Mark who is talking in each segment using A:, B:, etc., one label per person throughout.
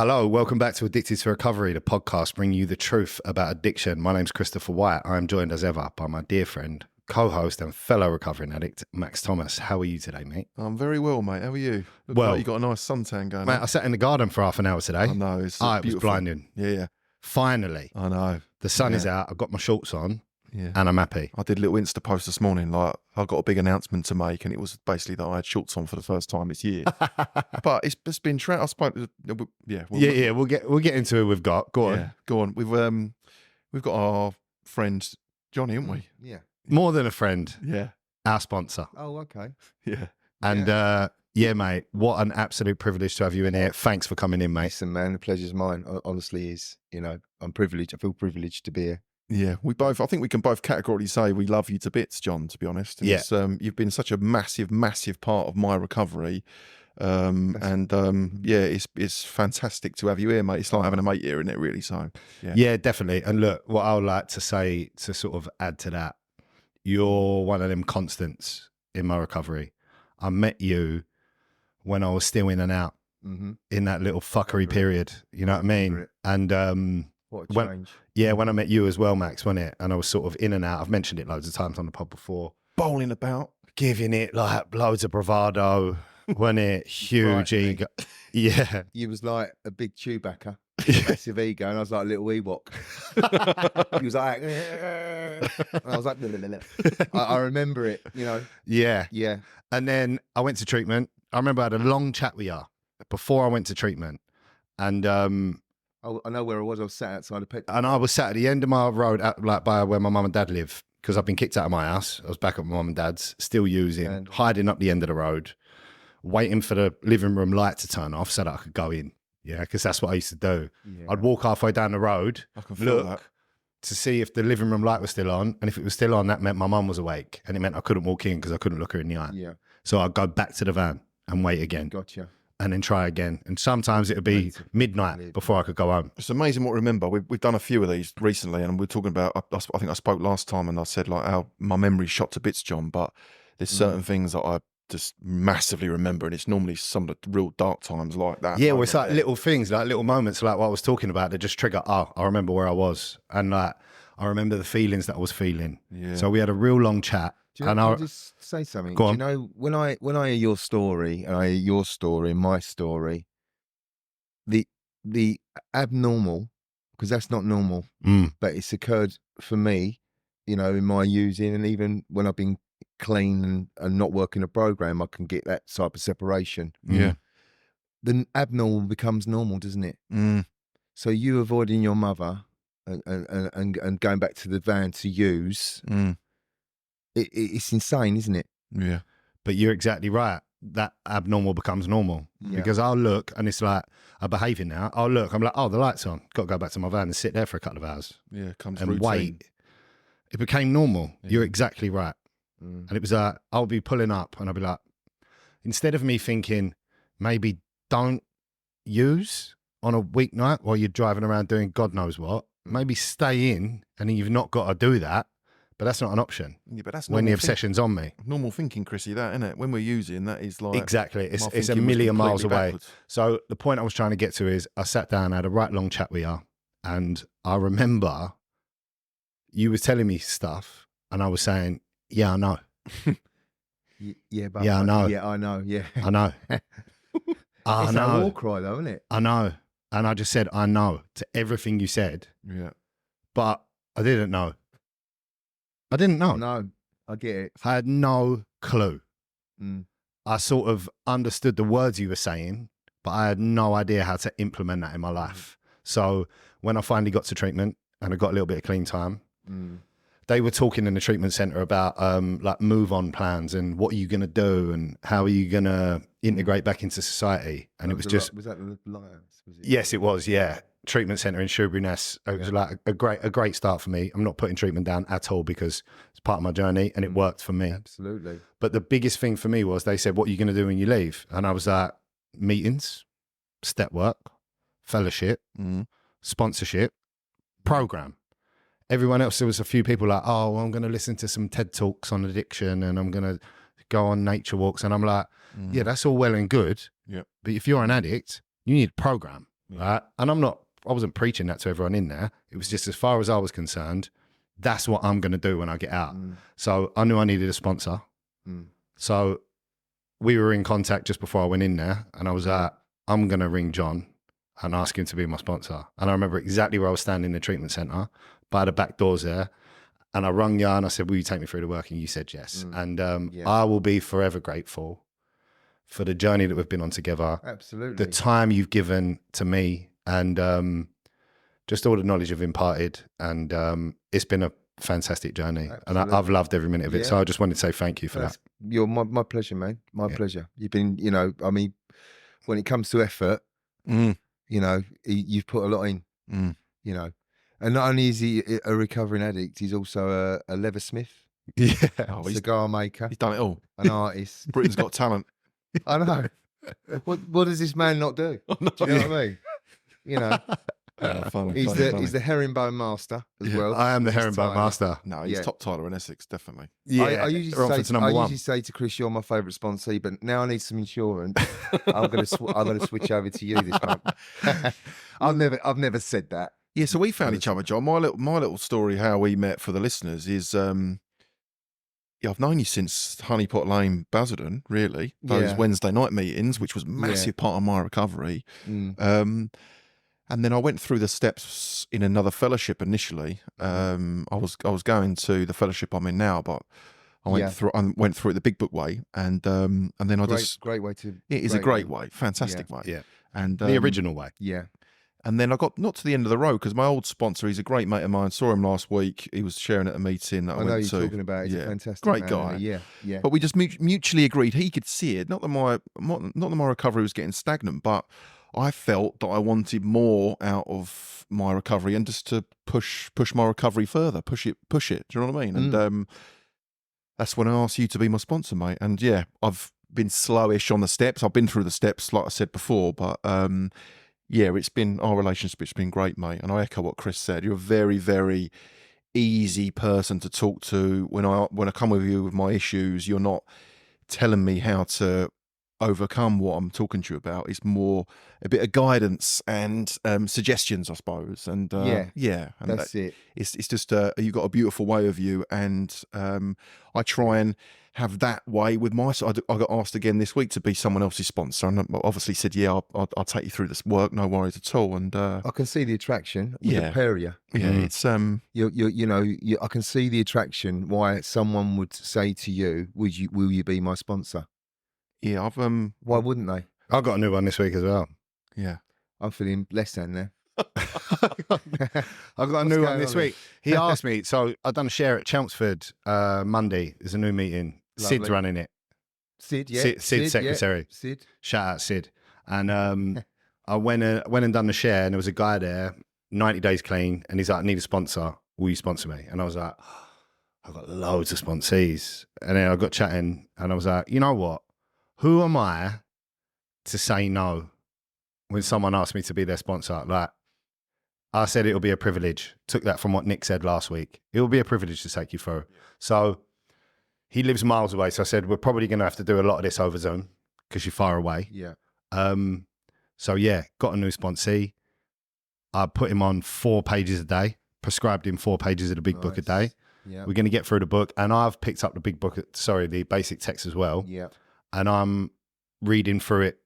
A: Hello, welcome back to Addicted to Recovery, the podcast bringing you the truth about addiction. My name's Christopher White. I'm joined as ever by my dear friend, co-host and fellow recovering addict, Max Thomas. How are you today, mate?
B: I'm very well, mate. How are you? Look
A: Well,
B: like you got a nice suntan going
A: Mate,
B: on.
A: I sat in the garden for half an hour today.
B: I know. It's
A: It was
B: beautiful.
A: blinding.
B: Yeah.
A: Finally,
B: I know.
A: the sun is out. I've got my shorts on
B: Yeah.
A: and I'm happy.
B: I did a little Insta post this morning. Like, I got a big announcement to make, and it was basically that I had shorts on for the first time this year. But it's been I spoke.
A: We'll get into it. We've got go on.
B: Yeah, go on. We've got our friend Johnny, haven't we?
C: Yeah.
A: More than a friend,
B: Yeah.
A: our sponsor.
C: Oh, okay.
B: Yeah.
A: And yeah, mate, what an absolute privilege to have you in here. Thanks for coming in, mate.
C: Listen, man, the pleasure's mine. Honestly, is I'm privileged. I feel privileged to be here.
B: Yeah, I think we can both categorically say we love you to bits, John, to be honest. And
A: Yeah.
B: you've been such a massive, massive part of my recovery. It's fantastic to have you here, mate. It's like having a mate here, isn't it, really? So,
A: Yeah, definitely. And look, what I would like to say to sort of add to that, you're one of them constants in my recovery. I met you when I was still in and out in that little fuckery period. You know what I mean? And
C: What a change.
A: when I met you as well, Max, wasn't it? And I was sort of in and out. I've mentioned it loads of times on the pod before.
B: bowling about.
A: Giving it like loads of bravado, wasn't it? Huge
C: Right,
A: ego. Yeah.
C: You was like a big Chewbacca, massive ego, and I was like a little Ewok. He was like, and I was like, I remember it,
A: Yeah.
C: Yeah.
A: And then I went to treatment. I remember I had a long chat with you before I went to treatment. And
C: I know where I was. I was sat outside a pet.
A: and I was sat at the end of my road, like by where my mum and dad live, because I've been kicked out of my house. I was back at my mum and dad's, still using, hiding up the end of the road, waiting for the living room light to turn off so that I could go in. Yeah, because that's what I used to do.
C: Yeah.
A: I'd walk halfway down the road,
B: I can feel
A: look
B: that.
A: to see if the living room light was still on. And if it was still on, that meant my mum was awake. And it meant I couldn't walk in because I couldn't look her in the eye.
C: Yeah.
A: So I'd go back to the van and wait again.
C: Gotcha.
A: And then try again. And sometimes it would be midnight before I could go home.
B: It's amazing what I remember. We've done a few of these recently, and we're talking about. I think I spoke last time, and I said like how my memory's shot to bits, John. But there's certain things that I just massively remember, and it's normally some of the real dark times like that.
A: Yeah, well, it's like little things, like little moments, like what I was talking about, that just trigger. Oh, I remember where I was, and like I remember the feelings that I was feeling.
B: Yeah.
A: So we had a real long chat.
C: Do you know, can I just say something?
A: Go on.
C: Do you know, when I hear your story, and I hear your story and my story, the abnormal, because that's not normal, but it's occurred for me, in my using, and even when I've been clean and not working a program, I can get that type of separation.
B: Yeah.
C: The abnormal becomes normal, doesn't it? So you avoiding your mother and going back to the van to use, it's insane, isn't it?
B: Yeah.
A: But you're exactly right. That abnormal becomes normal.
C: Yeah.
A: Because I'll look, and it's like, I'm behaving now. I'll look, I'm like, oh, the light's on. Got to go back to my van and sit there for a couple of hours
B: Yeah. Comes
A: and
B: routine.
A: wait. It became normal.
B: Yeah.
A: You're exactly right. And it was I'll be pulling up and I'll be like, instead of me thinking, maybe don't use on a weeknight while you're driving around doing God knows what, maybe stay in, and then you've not got to do that. But that's not an option
B: Yeah, but that's
A: when the
B: normal
A: obsession's on me.
B: normal thinking, Chrissy. That isn't it? When we're using that is like
A: Exactly.
B: my
A: It's a
B: thinking was
A: million miles
B: completely
A: away.
B: backwards.
A: So the point I was trying to get to is I sat down, I had a right long chat with you, and I remember you was telling me stuff, and I was saying, yeah, I know.
C: Yeah, but
A: Yeah, I know.
C: Yeah, I know. Yeah,
A: I know. I
C: it's a
A: know.
C: war cry, though, isn't it?
A: I know. And I just said, I know to everything you said,
B: Yeah.
A: but I didn't know. I didn't know.
C: No, I get it.
A: I had no clue.
C: Mm.
A: I sort of understood the words you were saying, but I had no idea how to implement that in my life. So when I finally got to treatment and I got a little bit of clean time, they were talking in the treatment centre about like move on plans and what are you going to do and how are you going to integrate back into society. And it was just,
C: was that the Lions? Was it?
A: yes, it was. Yeah. Treatment centre in Shoebury-Ness. It was like a great start for me. I'm not putting treatment down at all because it's part of my journey and it worked for me.
C: Absolutely.
A: But the biggest thing for me was they said, what are you going to do when you leave? And I was like, meetings, step work, fellowship, sponsorship, program. Everyone else, there was a few people like, oh, well, I'm going to listen to some TED Talks on addiction and I'm going to go on nature walks. And I'm like, yeah, that's all well and good.
B: Yeah.
A: But if you're an addict, you need a program. right? And I wasn't preaching that to everyone in there. It was just as far as I was concerned, that's what I'm going to do when I get out. So I knew I needed a sponsor. So we were in contact just before I went in there, and I was like, I'm going to ring John and ask him to be my sponsor. And I remember exactly where I was standing in the treatment centre by the back doors there. And I rung you and I said, will you take me through the work? And you said yes. And I will be forever grateful for the journey that we've been on together.
C: Absolutely.
A: The time you've given to me, and just all the knowledge you've imparted. And it's been a fantastic journey.
C: Absolutely.
A: And I've loved every minute of it. So I just wanted to say thank you for that.
C: You're my pleasure, man. My pleasure. You've been, you know, I mean, when it comes to effort, you know, you've put a lot in, you know. And not only is he a recovering addict, he's also a leathersmith, cigar maker.
B: He's done it all.
C: An artist.
B: Britain's Got Talent.
C: I know. What does this man not do? Do you know what I mean? You know. He's the herringbone master as well.
A: I am the herringbone master.
B: No, he's top Tyler in Essex, definitely.
A: Yeah,
C: I usually say to Chris, you're my favourite sponsor, but now I need some insurance. I'm gonna switch over to you this month. I've never said that.
B: Yeah, so we found each other, John. My little story how we met for the listeners is I've known you since Honeypot Lane, Basildon, really. Those Wednesday night meetings, which was a massive part of my recovery. And then I went through the steps in another fellowship initially. I was going to the fellowship I'm in now, but I went through it the Big Book way, and then
C: great way to.
B: It is a great way, fantastic way.
A: Yeah,
B: and
A: the original way.
C: Yeah.
B: And then I got not to the end of the road because my old sponsor, he's a great mate of mine. Saw him last week. He was sharing at a meeting that I went to.
C: I know you're talking about. He's a fantastic
B: great
C: man,
B: guy.
C: Yeah.
B: But we just mutually agreed he could see it. Not that my recovery was getting stagnant, but I felt that I wanted more out of my recovery and just to push my recovery further, push it. Do you know what I mean? And that's when I asked you to be my sponsor, mate. And yeah, I've been slowish on the steps. I've been through the steps, like I said before, but yeah, our relationship's been great, mate. And I echo what Chris said. You're a very, very easy person to talk to. When I come with you with my issues, you're not telling me how to overcome what I'm talking to you about. It's more a bit of guidance and suggestions, I suppose. And and
C: that's it.
B: It's just you've got a beautiful way of you, and I try and have that way with my. So I got asked again this week to be someone else's sponsor, and I obviously said, yeah, I'll take you through this work, no worries at all. And I
C: can see the attraction with the pair of you.
B: Yeah, it's
C: I can see the attraction. Why someone would say to you, will you be my sponsor?
B: Yeah,
C: why wouldn't they?
A: I've got a new one this week as well.
B: Yeah,
C: I'm feeling less than there.
A: I've got a new one this week. He asked me, so I've done a share at Chelmsford Monday. There's a new meeting.
C: Lovely.
A: Sid's running it.
C: Sid, yeah.
A: Sid secretary.
C: Yeah. Sid.
A: Shout out Sid. And I went and done the share, and there was a guy there, 90 days clean, and he's like, I need a sponsor. Will you sponsor me? And I was like, I've got loads of sponsees. And then I got chatting, and I was like, you know what? Who am I to say no when someone asks me to be their sponsor? Like, I said it'll be a privilege. Took that from what Nick said last week. It will be a privilege to take you through. So he lives miles away. So I said, we're probably going to have to do a lot of this over Zoom because you're far away.
C: Yeah.
A: So yeah, got a new sponsee. I put him on 4 pages a day, prescribed him 4 pages of the big book a day.
C: Yeah.
A: We're going to get through the book. And I've picked up the the basic text as well.
C: Yeah.
A: And I'm reading through it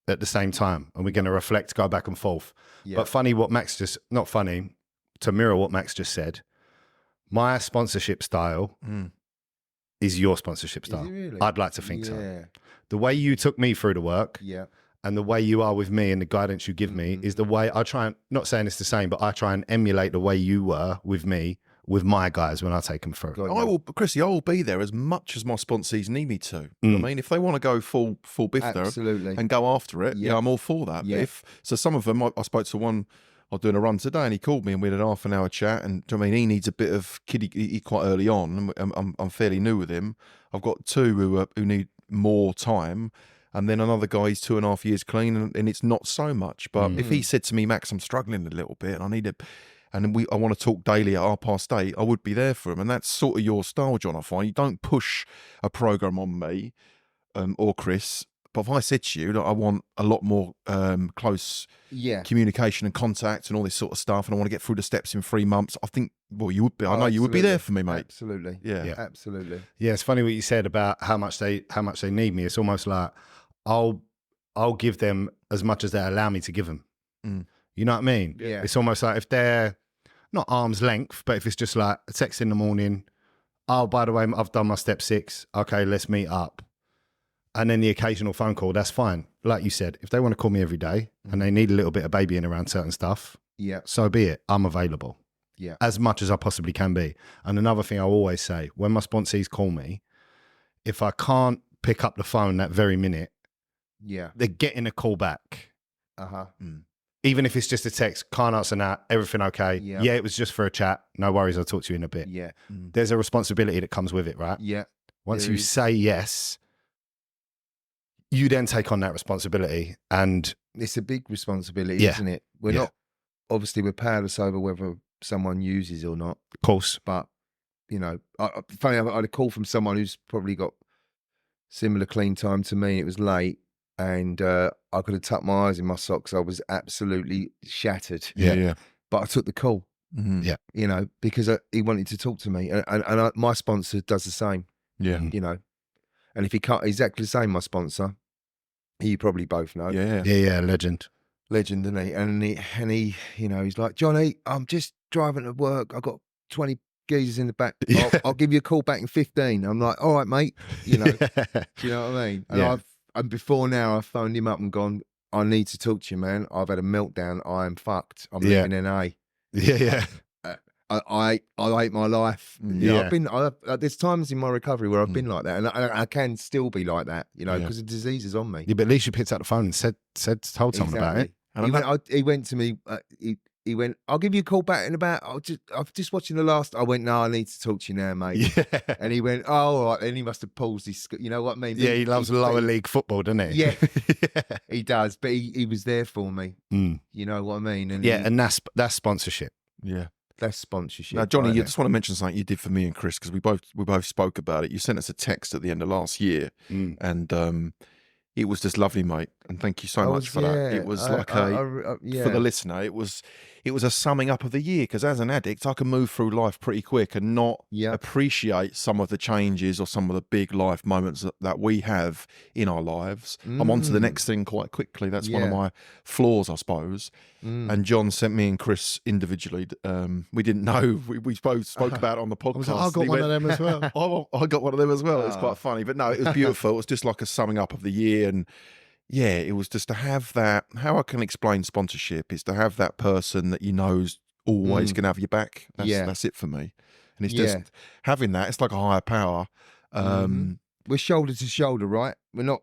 A: at the same time, and we're going to reflect, go back and forth. Yeah. But funny what Max not funny, to mirror what Max just said, my sponsorship style is your sponsorship style.
C: Is it really?
A: I'd like to think so. The way you took me through the work and the way you are with me and the guidance you give me is the way I try and, not saying it's the same, but I try and emulate the way you were with me, with my guys when I take them through.
B: Chrissy, I will be there as much as my sponsees need me to. You know what I mean? If they want to go full biff there and go after it, I'm all for that.
C: Yeah.
B: So some of them, I spoke to one, I was doing a run today, and he called me and we had an half an hour chat. And do you know what I mean, he needs a bit of kiddie quite early on. I'm fairly new with him. I've got 2 who need more time. And then another guy, he's 2.5 years clean, and it's not so much. But if he said to me, Max, I'm struggling a little bit, and I need it. And I want to talk daily at 8:30, I would be there for him. And that's sort of your style, John, I find. You don't push a program on me or Chris But if I said to you that I want a lot more close communication and contact and all this sort of stuff, and I want to get through the steps in 3 months, I think, well, you would be. I know you would be there for me, mate.
C: Absolutely.
B: Yeah.
C: Absolutely.
A: Yeah, it's funny what you said about how much they need me. It's almost like I'll give them as much as they allow me to give them. You know what I mean?
C: Yeah.
A: It's almost like if they're not arm's length, but if it's just like a text in the morning, oh, by the way, I've done my step 6. Okay, let's meet up. And then the occasional phone call, that's fine. Like you said, if they want to call me every day and they need a little bit of babying around certain stuff, so be it. I'm available.
C: Yeah.
A: As much as I possibly can be. And another thing I always say, when my sponsees call me, if I can't pick up the phone that very minute, they're getting a call back. Even if it's just a text, can't answer that, everything okay? Yeah, it was just for a chat. No worries, I'll talk to you in a bit.
C: Yeah.
A: There's a responsibility that comes with it, right?
C: Yeah.
A: Once you say yes, you then take on that responsibility. And
C: it's a big responsibility, isn't it? We're not, obviously, we're powerless over whether someone uses or not.
A: Of course.
C: But, you know, funny, I had a call from someone who's probably got similar clean time to me. It was late. And I could have tucked my eyes in my socks. I was absolutely shattered.
B: Yeah.
C: But I took the call.
A: Yeah.
C: You know, because he wanted to talk to me. And my sponsor does the same.
B: Yeah.
C: You know, and if he can't, exactly the same, my sponsor, you probably both know.
A: Yeah, legend.
C: Legend, isn't he? And he, you know, he's like, Johnny, I'm just driving to work. I've got 20 geezers in the back. I'll give you a call back in 15. I'm like, all right, mate. You know, do you know what I mean? And and before now, I've phoned him up and gone, I need to talk to you, man. I've had a meltdown. I am fucked. I'm leaving NA.
A: Yeah.
C: I hate my life. You know, there's times in my recovery where I've been like that, and I can still be like that, you know, because the disease is on me.
A: Yeah, but at least you picked up the phone and told someone about it.
C: And he went to me, he went, I'll give you a call back in about, I'm just watching the last. I went, no, I need to talk to you now, mate.
A: Yeah.
C: And he went, oh, all right. And he must have paused his, you know what I mean?
A: Yeah, he loves lower league football, doesn't he?
C: Yeah, he does. But he was there for me. You know what I mean? And
A: and that's sponsorship.
B: Yeah.
C: That's sponsorship.
B: Now, Johnny, you just want to mention something you did for me and Chris, because we both spoke about it. You sent us a text at the end of last year, and it was just lovely, mate. And thank you so much for that. It was for the listener, it was a summing up of the year, because as an addict, I can move through life pretty quick and not appreciate some of the changes or some of the big life moments that we have in our lives. I'm on to the next thing quite quickly. That's one of my flaws, I suppose. And John sent me and Chris individually. We didn't know. We both spoke about it on the podcast.
A: I got one of them as well.
B: I got one of them as well. It's quite funny. But no, it was beautiful. It was just like a summing up of the year. And yeah, it was just to have that. How I can explain sponsorship is to have that person that you know's always going to have your back. That's it for me. And it's just having that. It's like a higher power.
C: We're shoulder to shoulder, right? We're not.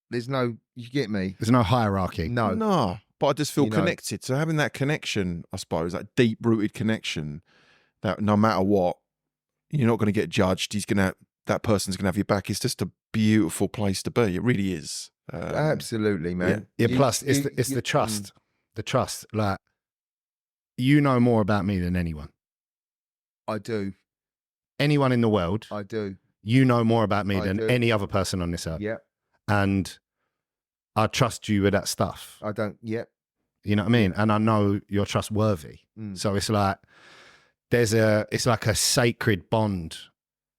C: There's no. You get me?
A: There's no hierarchy.
C: No.
B: But I just feel connected. So having that connection, I suppose, that deep rooted connection, that no matter what, you're not going to get judged. That person's going to have your back. It's just a beautiful place to be. It really is.
C: Absolutely, man.
A: Yeah. Plus, it's the trust. The trust. Like, you know more about me than anyone.
C: I do.
A: Anyone in the world.
C: I do.
A: You know more about me than any other person on this earth.
C: Yeah.
A: And I trust you with that stuff.
C: I don't. Yeah.
A: You know what I mean? And I know you're trustworthy. So it's like it's like a sacred bond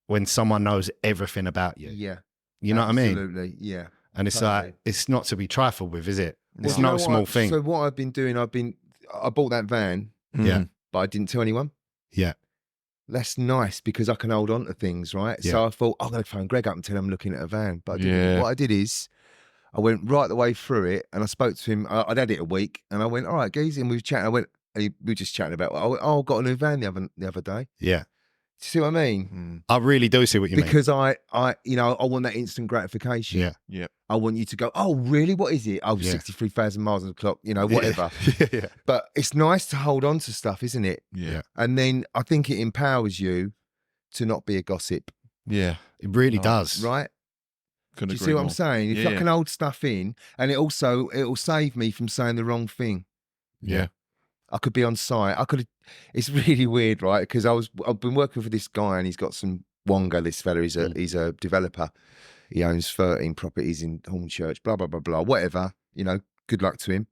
A: when someone knows everything about you.
C: Yeah.
A: You know what I mean?
C: Absolutely. Yeah.
A: And it's like, it's not to be trifled with, is it? It's
C: Well,
A: no small thing.
C: So what I've been doing, I bought that van.
A: Yeah.
C: But I didn't tell anyone.
A: Yeah.
C: That's nice because I can hold on to things, right?
A: Yeah.
C: So I thought, I'm going to phone Greg up and tell him I'm looking at a van. But I didn't. What I did is, I went right the way through it and I spoke to him. I'd had it a week and I went, all right, Geezy. And we were chatting. We were just chatting about, I got a new van the other day.
A: Yeah.
C: Do you see what I mean?
A: I really do see what you mean.
C: Because I want that instant gratification.
A: Yeah.
B: Yeah.
C: I want you to go, oh, really? What is it? Oh, 63,000 miles on the clock, whatever.
A: Yeah.
C: But it's nice to hold on to stuff, isn't it?
B: Yeah.
C: And then I think it empowers you to not be a gossip.
B: Yeah.
A: It really does.
C: Right?
B: Couldn't
C: Do you
B: agree
C: see what
B: more.
C: I'm saying? If I can hold stuff in, and it'll save me from saying the wrong thing.
B: Yeah.
C: I could be on site. It's really weird, right? Because I've been working for this guy and he's got some Wonga, this fella, he's a developer. He owns 13 properties in Hornchurch, blah, blah, blah, blah, whatever, you know, good luck to him.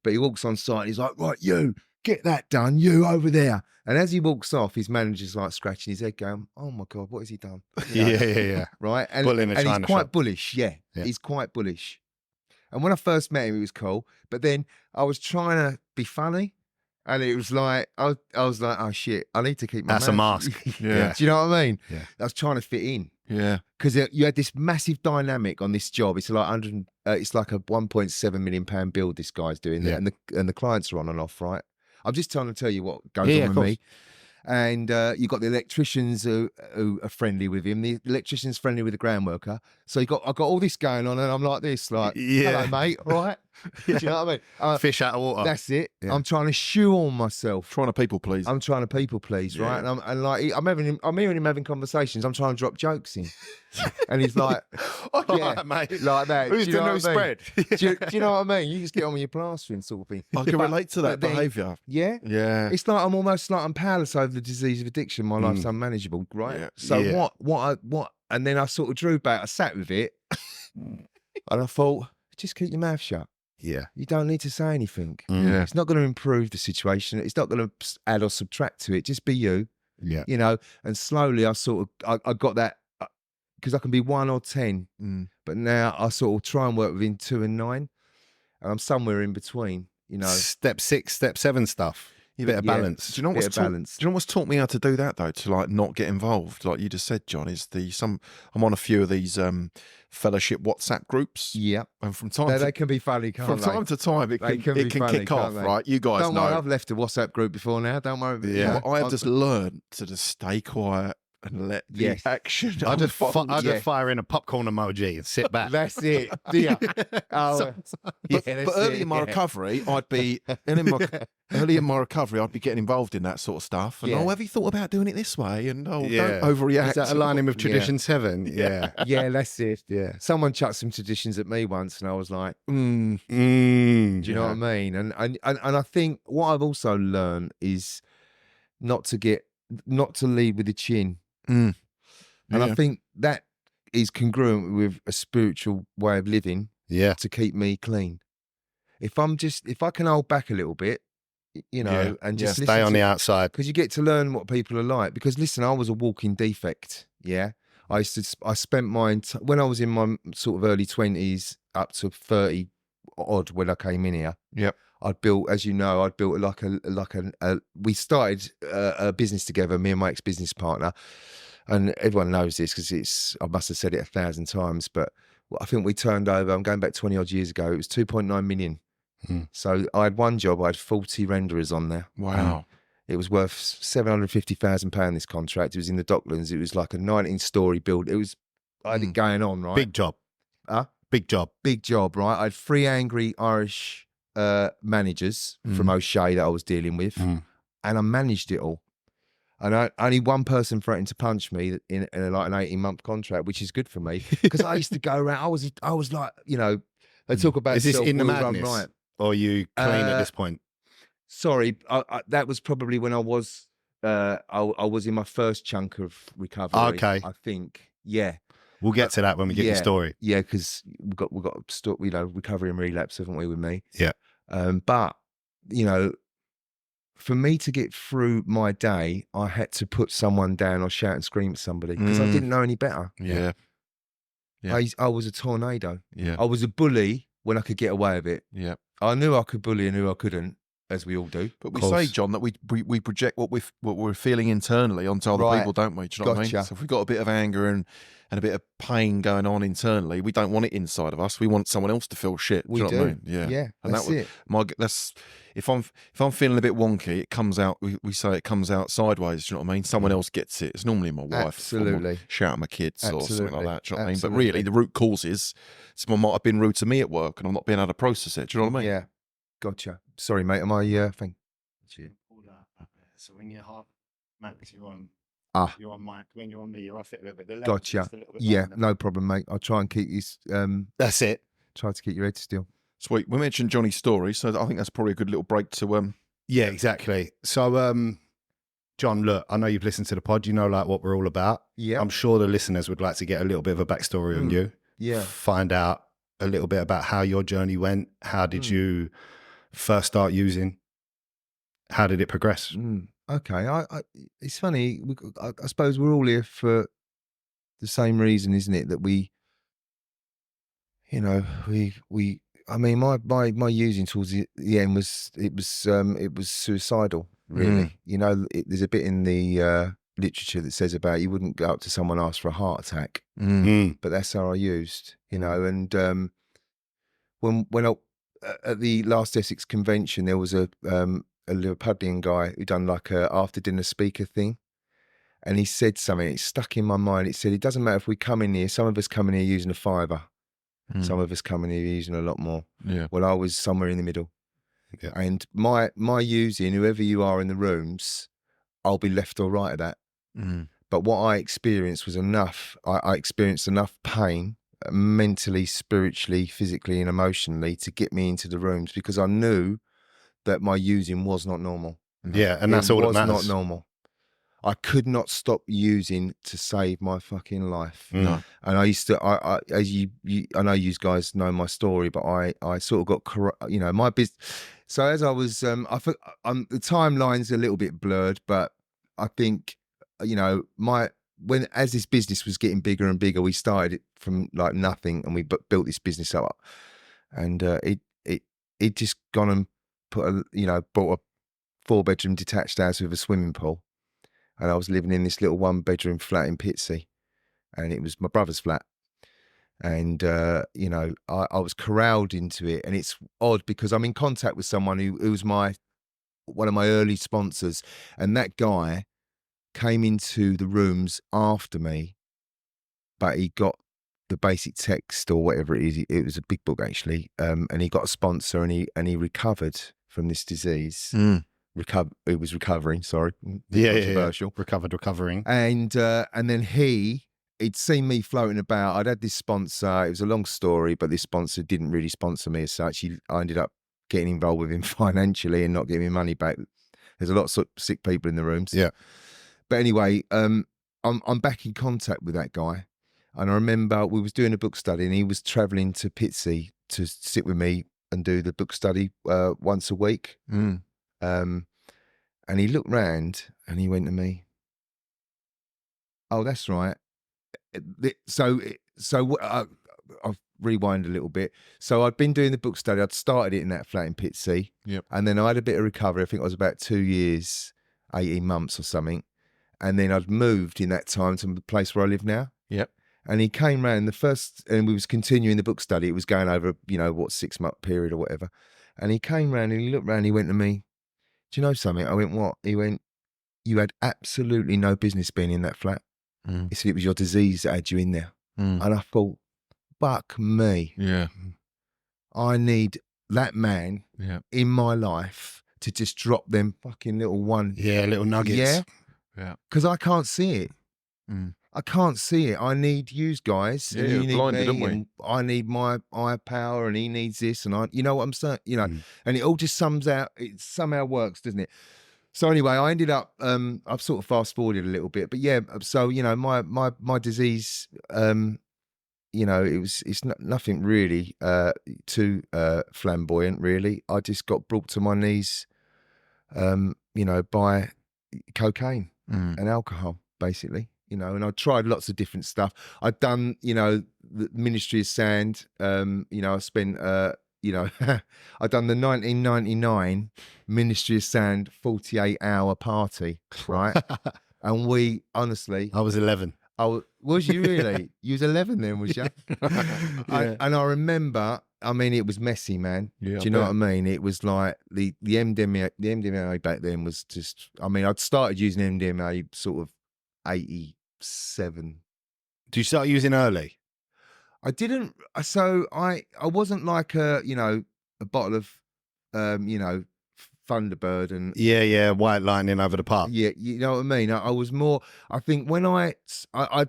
C: But he walks on site and he's like, right, you, get that done, you over there. And as he walks off, his manager's like scratching his head going, oh my God, what has he done? You know,
A: Yeah.
C: right? And,
A: Bull in a
C: and he's
A: china
C: quite
A: shop.
C: bullish, yeah. He's quite bullish. And when I first met him, he was cool. But then I was trying to be funny. And it was like, I was like, oh shit, I need to keep my
A: That's a
C: mouth.
A: mask.
B: Yeah.
C: Do you know what I mean?
A: Yeah.
C: I was trying to fit in.
B: Yeah.
C: Because you had this massive dynamic on this job. It's like it's like a £1.7 million build this guy's doing,
A: Yeah.
C: and the clients are on and off, right? I'm just trying to tell you what goes
A: Yeah,
C: on
A: of
C: with me. And you've got the electricians who are friendly with him. The electrician's friendly with the ground worker. So I've got all this going on, and I'm like this, like,
A: Yeah.
C: hello, mate, all right? Do you know what I mean?
A: Fish out of water.
C: That's it.
A: Yeah.
C: I'm trying to shoehorn myself.
B: Trying to people please.
C: I'm trying to people please, right? And I'm hearing him having conversations. I'm trying to drop jokes in, and he's like,
A: yeah, mate.
C: like that.
A: Who's
C: Do you
A: the
C: know
A: new
C: what I mean?
A: spread?
C: Do you know what I mean? You just get on with your plastering sort of thing.
B: I can relate to that
C: but then-
B: behaviour.
C: Yeah.
B: Yeah.
C: It's like I'm powerless over the disease of addiction. My life's unmanageable, right?
B: Yeah.
C: So
A: Yeah.
C: what? And then I sort of drew back. I sat with it, and I thought, just keep your mouth shut.
A: Yeah.
C: You don't need to say anything.
B: Yeah.
C: It's not going to improve the situation. It's not going to add or subtract to it. Just be you.
A: Yeah.
C: You know. And slowly, I got that because I can be 1 or 10, but now I sort of try and work within 2 and 9, and I'm somewhere in between. You know.
A: Step 6, step 7 stuff. Bit of balance.
B: Do you know
C: Bit
B: what's
C: of balance.
B: Do you know what's taught me how to do that though? To like not get involved, like you just said, John. Is I'm on a few of these fellowship WhatsApp groups.
C: Yeah.
B: And from time
C: They can be funny, can't
B: from
C: they?
B: time to time, it
C: They
B: can
C: be funny,
B: kick off,
C: can't they?
B: right? You guys
C: Don't
B: know.
C: worry, I've left a WhatsApp group before now. Don't worry.
A: Yeah.
B: Well, I have just learned to just stay quiet and let the
C: Yes.
B: action.
A: I just
B: unfold.
A: fire in a popcorn emoji and sit back.
C: That's it. Yeah. Oh,
B: But early in my recovery, I'd be early in my recovery, I'd be getting involved in that sort of stuff. And
C: Yeah.
B: have you thought about doing it this way? And
A: Yeah.
B: don't overreact.
A: Is that aligning with Tradition 7? Yeah.
C: yeah, that's it.
A: Yeah.
C: Someone chucked some traditions at me once, and I was like,
B: Mm.
A: Mm.
C: do you know what I mean? And I think what I've also learned is not to lead with the chin.
B: Mm.
C: And I
B: Yeah.
C: think that is congruent with a spiritual way of living
A: Yeah.
C: to keep me clean. If I can hold back a little bit, you know,
B: Yeah.
C: and just
A: Stay on the outside.
C: because you get to learn what people are like. Because listen, I was a walking defect. Yeah, I spent when I was in my sort of early 20s up to 30 odd when I came in here.
B: Yep.
C: I'd built, as you know, we started a business together, me and my ex-business partner, and everyone knows this because I must have said it 1,000 times, but I think we turned over, I'm going back 20 odd years ago, it was 2.9 million. So I had one job, I had 40 renderers on there.
B: Wow.
C: It was worth £750,000, this contract. It was in the Docklands. It was like a 19-story build. I had it going on, right?
A: Big job.
C: Huh?
A: Big job.
C: Big job, right? I had 3 angry Irish managers from O'Shea that I was dealing with, and I managed it all. And only one person threatened to punch me in like an 18-month contract, which is good for me because I used to go around. I was like, you know, they talk about
A: Is this in the
C: self-will run
A: madness?
C: right.
A: Or are you clean at this point?
C: Sorry, that was probably when I was in my first chunk of recovery.
A: Okay.
C: I think, yeah,
A: We'll get to that when we get your story.
C: yeah, because we've got recovery and relapse, haven't we, with me?
A: Yeah.
C: But you know, for me to get through my day, I had to put someone down or shout and scream at somebody because I didn't know any better.
B: Yeah. Yeah.
C: I was a tornado.
B: Yeah.
C: I was a bully when I could get away with it.
B: Yeah.
C: I knew I could bully and knew I couldn't, as we all do.
B: But we
A: Course.
B: say, John, that we project what we're feeling internally onto other
C: Right.
B: people, don't we? Do you know what I mean?
C: Gotcha.
B: So if we've got a bit of anger and a bit of pain going on internally, we don't want it inside of us. We want someone else to feel shit.
C: We
B: do you know
C: do.
B: what I mean? Yeah.
C: Yeah,
B: And
C: that's it.
B: That's if I'm feeling a bit wonky, it comes out. We say it comes out sideways. Do you know what I mean? Someone else gets it. It's normally my wife.
C: Absolutely.
B: Or shout at my kids or something like
C: Absolutely.
B: that. Do you know what I mean? But
C: Absolutely.
B: really, the root cause is someone might have been rude to me at work, and I'm not being able to process it. Do you know what I mean?
C: Yeah, gotcha. Sorry, mate. Am I thing?
A: So when you're half max, you're on. You're on mic. When you're on me, you're off it a little bit. The left
C: Gotcha.
A: is a little bit
C: Yeah,
A: behind
C: no problem, mate. I'll try and keep this.
A: That's it.
C: Try to keep your head still.
B: Sweet. We mentioned Johnny's story, so I think that's probably a good little break to
A: Yeah, exactly. So, John, look, I know you've listened to the pod. You know, like what we're all about.
C: Yeah.
A: I'm sure the listeners would like to get a little bit of a backstory on you.
C: Yeah.
A: find out a little bit about how your journey went. How did you first start using? How did it progress?
C: Okay. It's funny. I suppose we're all here for the same reason, isn't it? That we, you know, I mean, my using towards the end was suicidal, really. You know, there's a bit in the literature that says about you wouldn't go up to someone and ask for a heart attack, but that's how I used, you know. And when I, at the last Essex convention, there was a Liverpudlian guy who done like a after dinner speaker thing. And he said something, it stuck in my mind. It said, it doesn't matter if we come in here, some of us come in here using a fiver. Some of us come in here using a lot more.
B: Yeah.
C: Well, I was somewhere in the middle.
A: Yeah.
C: And my using, whoever you are in the rooms, I'll be left or right of that. But what I experienced was enough. I experienced enough pain, mentally, spiritually, physically, and emotionally, to get me into the rooms, because I knew that my using was not normal.
A: Yeah, and that's all that matters.
C: It was not normal. I could not stop using to save my fucking life.
B: No.
C: And I used to, as you, I know you guys know my story, but I sort of got, you know, my business. So as I was, the timeline's a little bit blurred, but I think, you know, as this business was getting bigger and bigger, we started it from like nothing, and we built this business up, and it just gone and bought a 4-bedroom detached house with a swimming pool. And I was living in this little 1-bedroom flat in Pitsea, and it was my brother's flat. And, you know, I was corralled into it. And it's odd because I'm in contact with someone who was one of my early sponsors. And that guy came into the rooms after me, but he got the basic text or whatever it is. It was a big book, actually. And he got a sponsor, and he recovered from this disease. It was recovering, sorry. Controversial.
A: Recovering.
C: And then he'd seen me floating about. I'd had this sponsor. It was a long story, but this sponsor didn't really sponsor me as such. I ended up getting involved with him financially and not getting me money back. There's a lot of sick people in the rooms.
A: Yeah.
C: But anyway, I'm back in contact with that guy. And I remember we was doing a book study, and he was travelling to Pitsea to sit with me and do the book study once a week. And he looked round and he went to me, "Oh, that's right." So I'll rewind a little bit. So I'd been doing the book study. I'd started it in that flat in Pitsea.
B: Yep.
C: And then I had a bit of recovery. I think it was about 2 years, 18 months or something. And then I'd moved in that time to the place where I live now.
B: Yep.
C: And he came round and we was continuing the book study. It was going over, 6-month period or whatever. And he came round and he looked round and he went to me, "Do you know something?" I went, "What?" He went, "You had absolutely no business being in that flat." He said, "It was your disease that had you in there." And I thought, fuck me.
B: Yeah.
C: I need that man in my life to just drop them fucking little
A: little nuggets.
C: Yeah.
B: Yeah.
C: Because I can't see it. I can't see it. I need you guys.
B: Yeah,
C: and you need
B: blinded,
C: me,
B: don't we?
C: and I need my eye power, and he needs this, and you know what I'm saying? You know, and it all just sums out, it somehow works, doesn't it? So anyway, I ended up, I've sort of fast forwarded a little bit, but yeah, so, you know, my disease, you know, it's nothing really too flamboyant, really. I just got brought to my knees, you know, by cocaine and alcohol, basically, you know, and I tried lots of different stuff. I'd done, you know, the Ministry of Sand, you know, I spent, you know, I'd done the 1999 Ministry of Sand 48-hour party, right? And we, honestly...
A: I was 11.
C: Was you really? You was 11 then, was you? And I remember, I mean, it was messy, man.
B: Yeah,
C: do you know what I mean? It was like the MDMA back then was just, I mean, I'd started using MDMA sort of 87.
A: Did you start using early?
C: I didn't. So I wasn't like a bottle of, you know, Thunderbird and
A: White Lightning over the park.
C: Yeah, you know what I mean. I was more. I think when I'd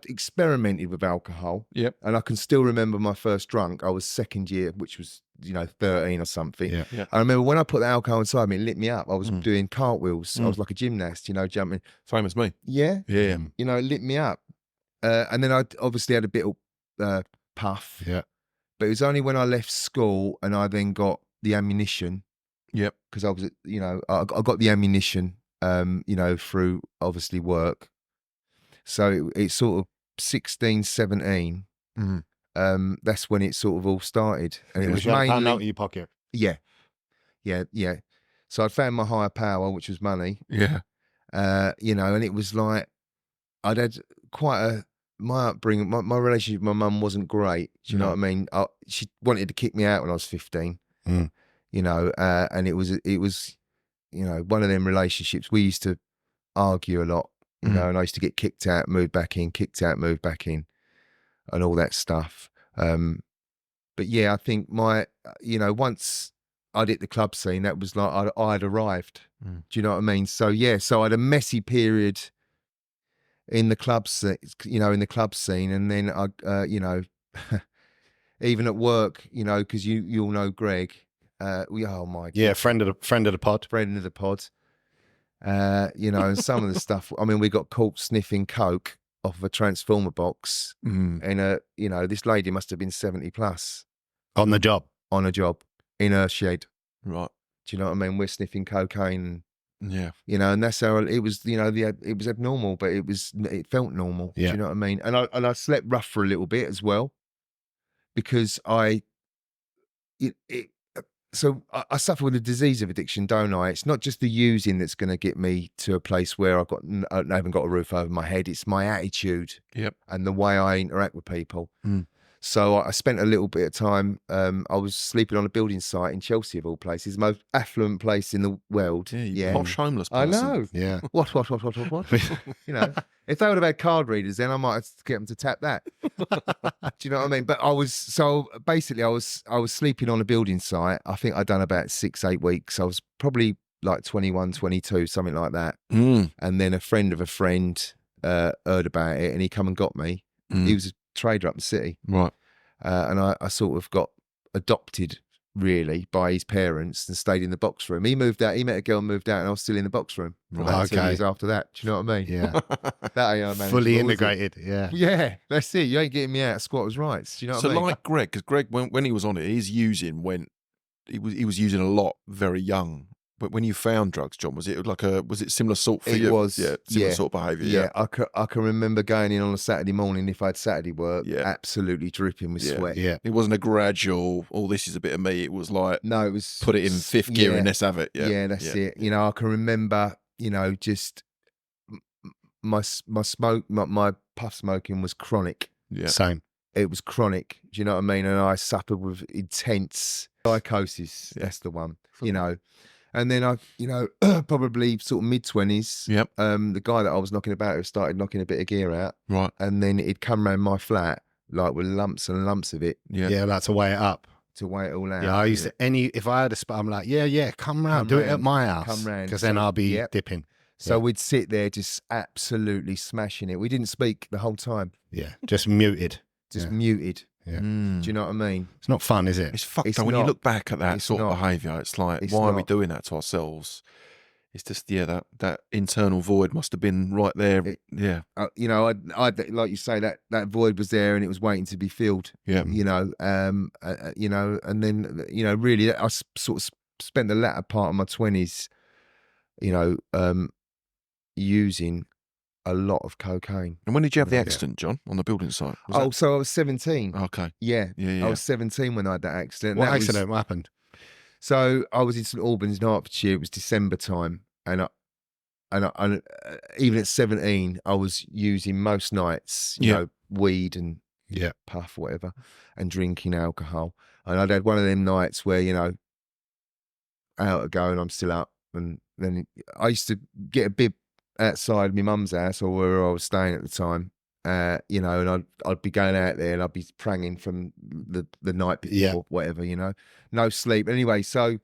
C: experimented with alcohol.
B: Yep.
C: And I can still remember my first drunk. I was second year, which was 13 or something.
A: Yeah.
C: I remember when I put the alcohol inside me, it lit me up. I was doing cartwheels. I was like a gymnast, you know, jumping.
B: Same as me.
C: Yeah.
B: Yeah.
C: You know, it lit me up. And then I obviously had a bit of puff.
A: Yeah.
C: But it was only when I left school and I then got the ammunition.
B: Yep.
C: Because I was, you know, I got the ammunition, you know, through obviously work. So it's sort of 16, 17. That's when it sort of all started. And it was
A: You had a pound note
C: mainly,
A: in your pocket.
C: yeah. So I found my higher power, which was money.
B: Yeah.
C: You know, and it was like, I'd had quite my upbringing, my relationship with my mum wasn't great. Do you know what I mean? She wanted to kick me out when I was 15, you know, and it was, you know, one of them relationships. We used to argue a lot, you know, and I used to get kicked out, moved back in, kicked out, moved back in, and all that stuff. But yeah, I think you know, once I'd hit the club scene, that was like I'd arrived. Do you know what I mean? So yeah, so I had a messy period in the club, you know, in the club scene, and then I, you know, even at work, you know, because you all know Greg. Oh my,
A: Yeah, friend of the pod.
C: friend of the pod. You know, and some of the stuff. I mean, we got caught sniffing coke off of a transformer box, and you know, this lady must have been 70 plus
A: On the job.
C: on a job in her shed.
B: Right.
C: Do you know what I mean? We're sniffing cocaine.
B: Yeah.
C: You know, and that's how it was. You know, it was abnormal, but it felt normal.
A: Yeah.
C: Do you know what I mean? And I slept rough for a little bit as well, because so I suffer with a disease of addiction, don't I? It's not just the using that's going to get me to a place where I haven't got a roof over my head. It's my attitude, and the way I interact with people. So I spent a little bit of time. I was sleeping on a building site in Chelsea, of all places, the most affluent place in the world.
B: Yeah, posh homeless
C: I
B: person.
C: know.
A: Yeah.
C: What? You know, if they would have had card readers, then I might have to get them to tap that. Do you know what I mean? But I was sleeping on a building site. I think I'd done about 6-8 weeks. I was probably like 21, 22, something like that. And then a friend of a friend heard about it, and he come and got me. He was a trader up the city,
B: Right.
C: and I sort of got adopted really by his parents and stayed in the box room. He moved out. He met a girl, moved out, and I was still in the box room for about 2 years after that. Do you know what I mean?
A: Yeah.
C: That ain't unmanageable,
A: Fully
C: is it?
A: integrated. Yeah.
C: Yeah, that's it. You ain't getting me out of squatters' rights. Do you know what I mean?
B: So like Greg, because Greg, when he was on it, his using went. He was using a lot very young. But when you found drugs, John, was it similar sort for you?
C: It was,
B: similar sort of behaviour.
C: Yeah, I can remember going in on a Saturday morning if I had Saturday work,
B: Yeah.
C: absolutely dripping with sweat.
A: Yeah.
B: It wasn't a gradual, this is a bit of me. It was like,
C: No, it was
B: put it in fifth gear and let's have it. Yeah,
C: that's it. You know, I can remember, you know, just my puff smoking was chronic.
B: Yeah.
A: Same.
C: It was chronic. Do you know what I mean? And I suffered with intense psychosis.
B: Yeah.
C: That's the one. You know. And then I, you know, probably sort of mid-20s,
B: Yep.
C: The guy that I was knocking about started knocking a bit of gear out.
B: Right.
C: And then he'd come round my flat, like with lumps and lumps of it.
B: Yeah.
A: Yeah, that's to weigh it up.
C: To weigh it all out.
A: Yeah, I used to, if I had a spot, I'm like, yeah, come round, do it at my house.
C: Come round.
A: Because then I'll be dipping.
C: So we'd sit there just absolutely smashing it. We didn't speak the whole time.
A: Yeah, just muted.
C: Just muted.
A: Yeah.
C: Do you know what I mean?
A: It's not fun, is it?
B: It's fucked
C: It's
B: up. When you
C: not.
B: look back at that
C: It's
B: sort of
C: not.
B: behaviour, it's like,
C: It's
B: why are we
C: not.
B: doing that to ourselves? It's just, that internal void must have been right there.
C: You know, I like you say, that void was there and it was waiting to be filled.
B: Yeah.
C: You know, you know, and then, you know, really, I sort of spent the latter part of my 20s, you know, using a lot of cocaine.
B: And when did you have the accident, John, on the building site?
C: So I was 17.
B: Okay.
C: Yeah.
B: Yeah.
C: I was 17 when I had that accident.
A: What
C: That was-
A: accident? What happened?
C: So I was in St Albans in Hertfordshire. It was December time, and I even at 17, I was using most nights, you know, weed and puff, whatever, and drinking alcohol. And I'd had one of them nights where, you know, out to go and I'm still up. And then I used to get a bib outside my mum's house or where I was staying at the time. You know, and I'd be going out there and I'd be pranging from the night before, whatever, you know, no sleep. Anyway, so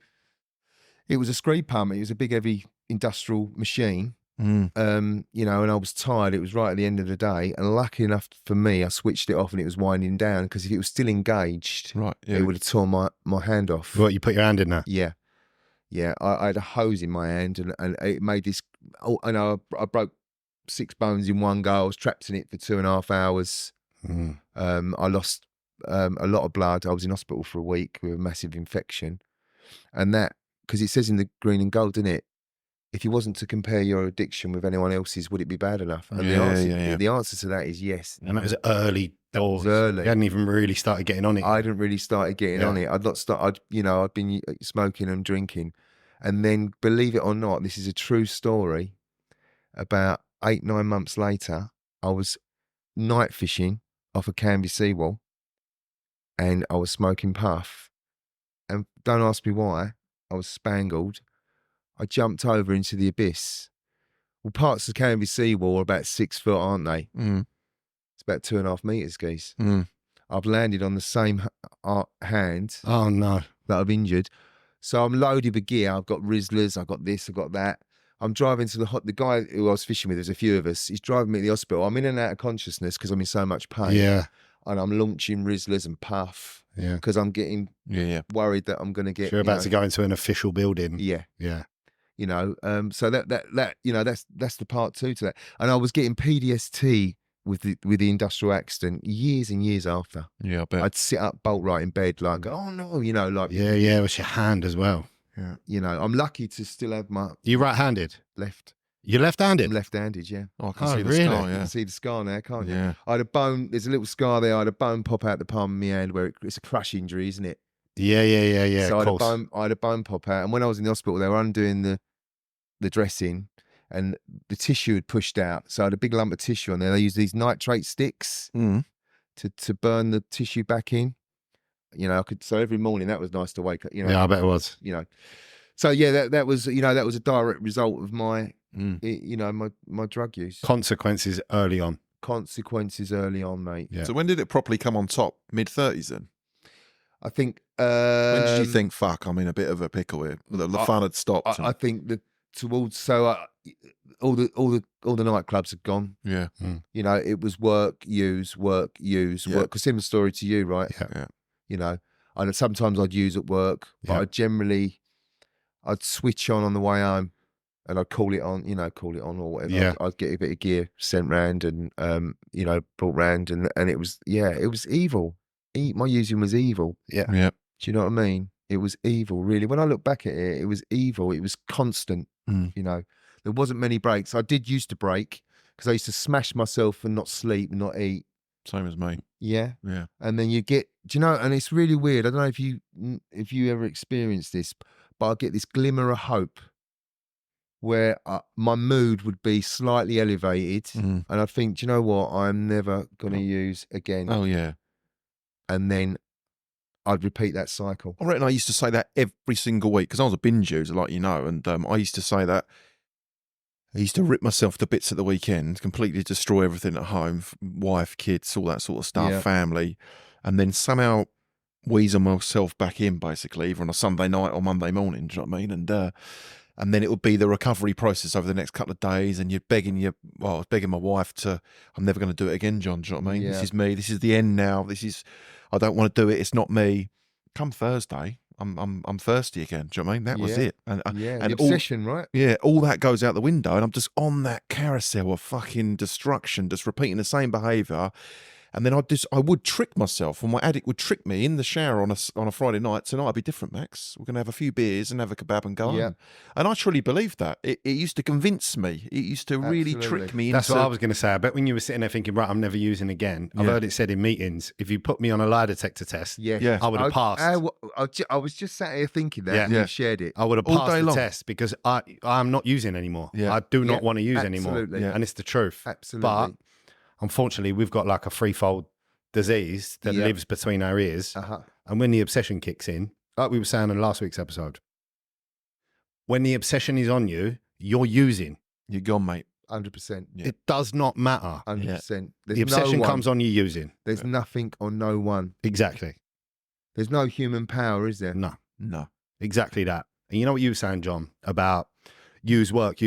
C: it was a screed pump. It was a big, heavy industrial machine, you know, and I was tired. It was right at the end of the day. And lucky enough for me, I switched it off and it was winding down, because if it was still engaged, it would have torn my hand off.
A: What, you put your hand in there?
C: Yeah. Yeah. I had a hose in my hand and it made this, I know I broke 6 bones in one go. I was trapped in it for 2.5 hours. I lost a lot of blood. I was in hospital for a week with a massive infection, and that because it says in the green and gold, doesn't it? If you wasn't to compare your addiction with anyone else's, would it be bad enough? And the answer to that is yes.
A: And that was early doors.
C: It was early.
A: You hadn't even really started getting on it.
C: I hadn't really started getting on it. I'd been smoking and drinking. And then, believe it or not, this is a true story. About 8-9 months later, I was night fishing off a Canvey seawall and I was smoking puff. And don't ask me why, I was spangled. I jumped over into the abyss. Well, parts of the Canvey seawall are about 6 foot, aren't they?
B: Mm.
C: It's about 2.5 meters, geese.
B: Mm.
C: I've landed on the same hand.
A: Oh, no.
C: That I've injured. So I'm loaded with gear. I've got Rizzlers, I've got this, I've got that. I'm driving to the guy who I was fishing with, there's a few of us, he's driving me to the hospital. I'm in and out of consciousness because I'm in so much pain.
A: Yeah.
C: And I'm launching Rizzlers and puff.
A: Yeah.
C: Because I'm getting worried that I'm going to get.
A: You're about to go into an official building.
C: Yeah.
A: Yeah.
C: You know, so that you know, that's the part 2 to that. And I was getting PTSD with the industrial accident years and years after.
B: Yeah, I bet.
C: I'd sit up bolt right in bed like, oh no, you know, like.
A: Yeah, it was your hand as well.
B: Yeah.
C: You know, I'm lucky to still have my.
A: You right-handed?
C: Left.
A: You're left-handed?
C: I'm left-handed, yeah.
B: Oh, I can see the scar,
C: You
B: yeah.
C: can see the scar now, can't you?
B: Yeah.
C: I had a bone, there's a little scar there, I had a bone pop out the palm of my hand where it's a crush injury, isn't it?
A: Yeah.
C: So
A: of course.
C: I had a bone pop out, and when I was in the hospital, they were undoing the dressing, and the tissue had pushed out. So I had a big lump of tissue on there. They used these nitrate sticks to burn the tissue back in. You know, so every morning that was nice to wake up. You know,
A: Yeah, I bet it was.
C: You know, so yeah, that was that was a direct result of my my drug use.
A: Consequences early on.
C: Consequences early on, mate.
A: Yeah.
B: So when did it properly come on top? Mid-30s then?
C: I think.
B: When did you think, fuck, I'm in a bit of a pickle here? The fun had stopped.
C: I think that towards all the nightclubs had gone.
B: Yeah.
C: You know, it was work, use, work. Because similar story to you, right?
B: Yeah.
C: You know, and sometimes I'd use at work, but I'd switch on the way home, and I'd call it on or whatever.
A: Yeah.
C: I'd get a bit of gear sent round and brought round, and it was evil. My using was evil.
A: Yeah.
B: Yeah.
C: Do you know what I mean? It was evil, really. When I look back at it, it was evil. It was constant. You know, there wasn't many breaks. I did used to break because I used to smash myself and not sleep, and not eat.
B: Same as me.
C: Yeah.
B: Yeah.
C: And then you get, do you know, and it's really weird. I don't know if you ever experienced this, but I get this glimmer of hope where my mood would be slightly elevated, and I'd think, do you know what? I'm never going to use again.
B: Oh, yeah.
C: And then I'd repeat that cycle.
B: I reckon I used to say that every single week because I was a binge user, like you know, and I used to say that. I used to rip myself to bits at the weekend, completely destroy everything at home, wife, kids, all that sort of stuff, family, and then somehow weasel myself back in, basically, either on a Sunday night or Monday morning, do you know what I mean? And then it would be the recovery process over the next couple of days, and you're begging I was begging my wife I'm never going to do it again, John, do you know what I mean?
C: Yeah.
B: This is me, this is the end now, I don't want to do it, it's not me. Come Thursday, I'm thirsty again. Do you know what I mean? That was it. And
C: the obsession, right?
B: Yeah, all that goes out the window, and I'm just on that carousel of fucking destruction, just repeating the same behaviour. And then I would trick myself, or my addict would trick me in the shower on a Friday night. Tonight I'd be different, Max. We're going to have a few beers and have a kebab and go home. And I truly believed that. It used to convince me. It used to really trick me into...
A: That's what I was going to say. I bet when you were sitting there thinking, right, I'm never using again. I've heard it said in meetings, if you put me on a lie detector test, I would have passed.
C: I was just sat here thinking that, and you shared it.
A: I would have passed the test because I'm not using anymore. I do not want to use anymore. And it's the truth.
C: Absolutely.
A: But unfortunately, we've got like a threefold disease that lives between our ears. And when the obsession kicks in, like we were saying in last week's episode, when the obsession is on you, you're using.
B: You're gone, mate.
C: 100%.
A: It does not matter.
C: 100%.
A: The obsession comes on you using.
C: There's nothing on no one.
A: Exactly.
C: There's no human power, is there?
A: No.
B: No.
A: Exactly that. And you know what you were saying, John, about use work.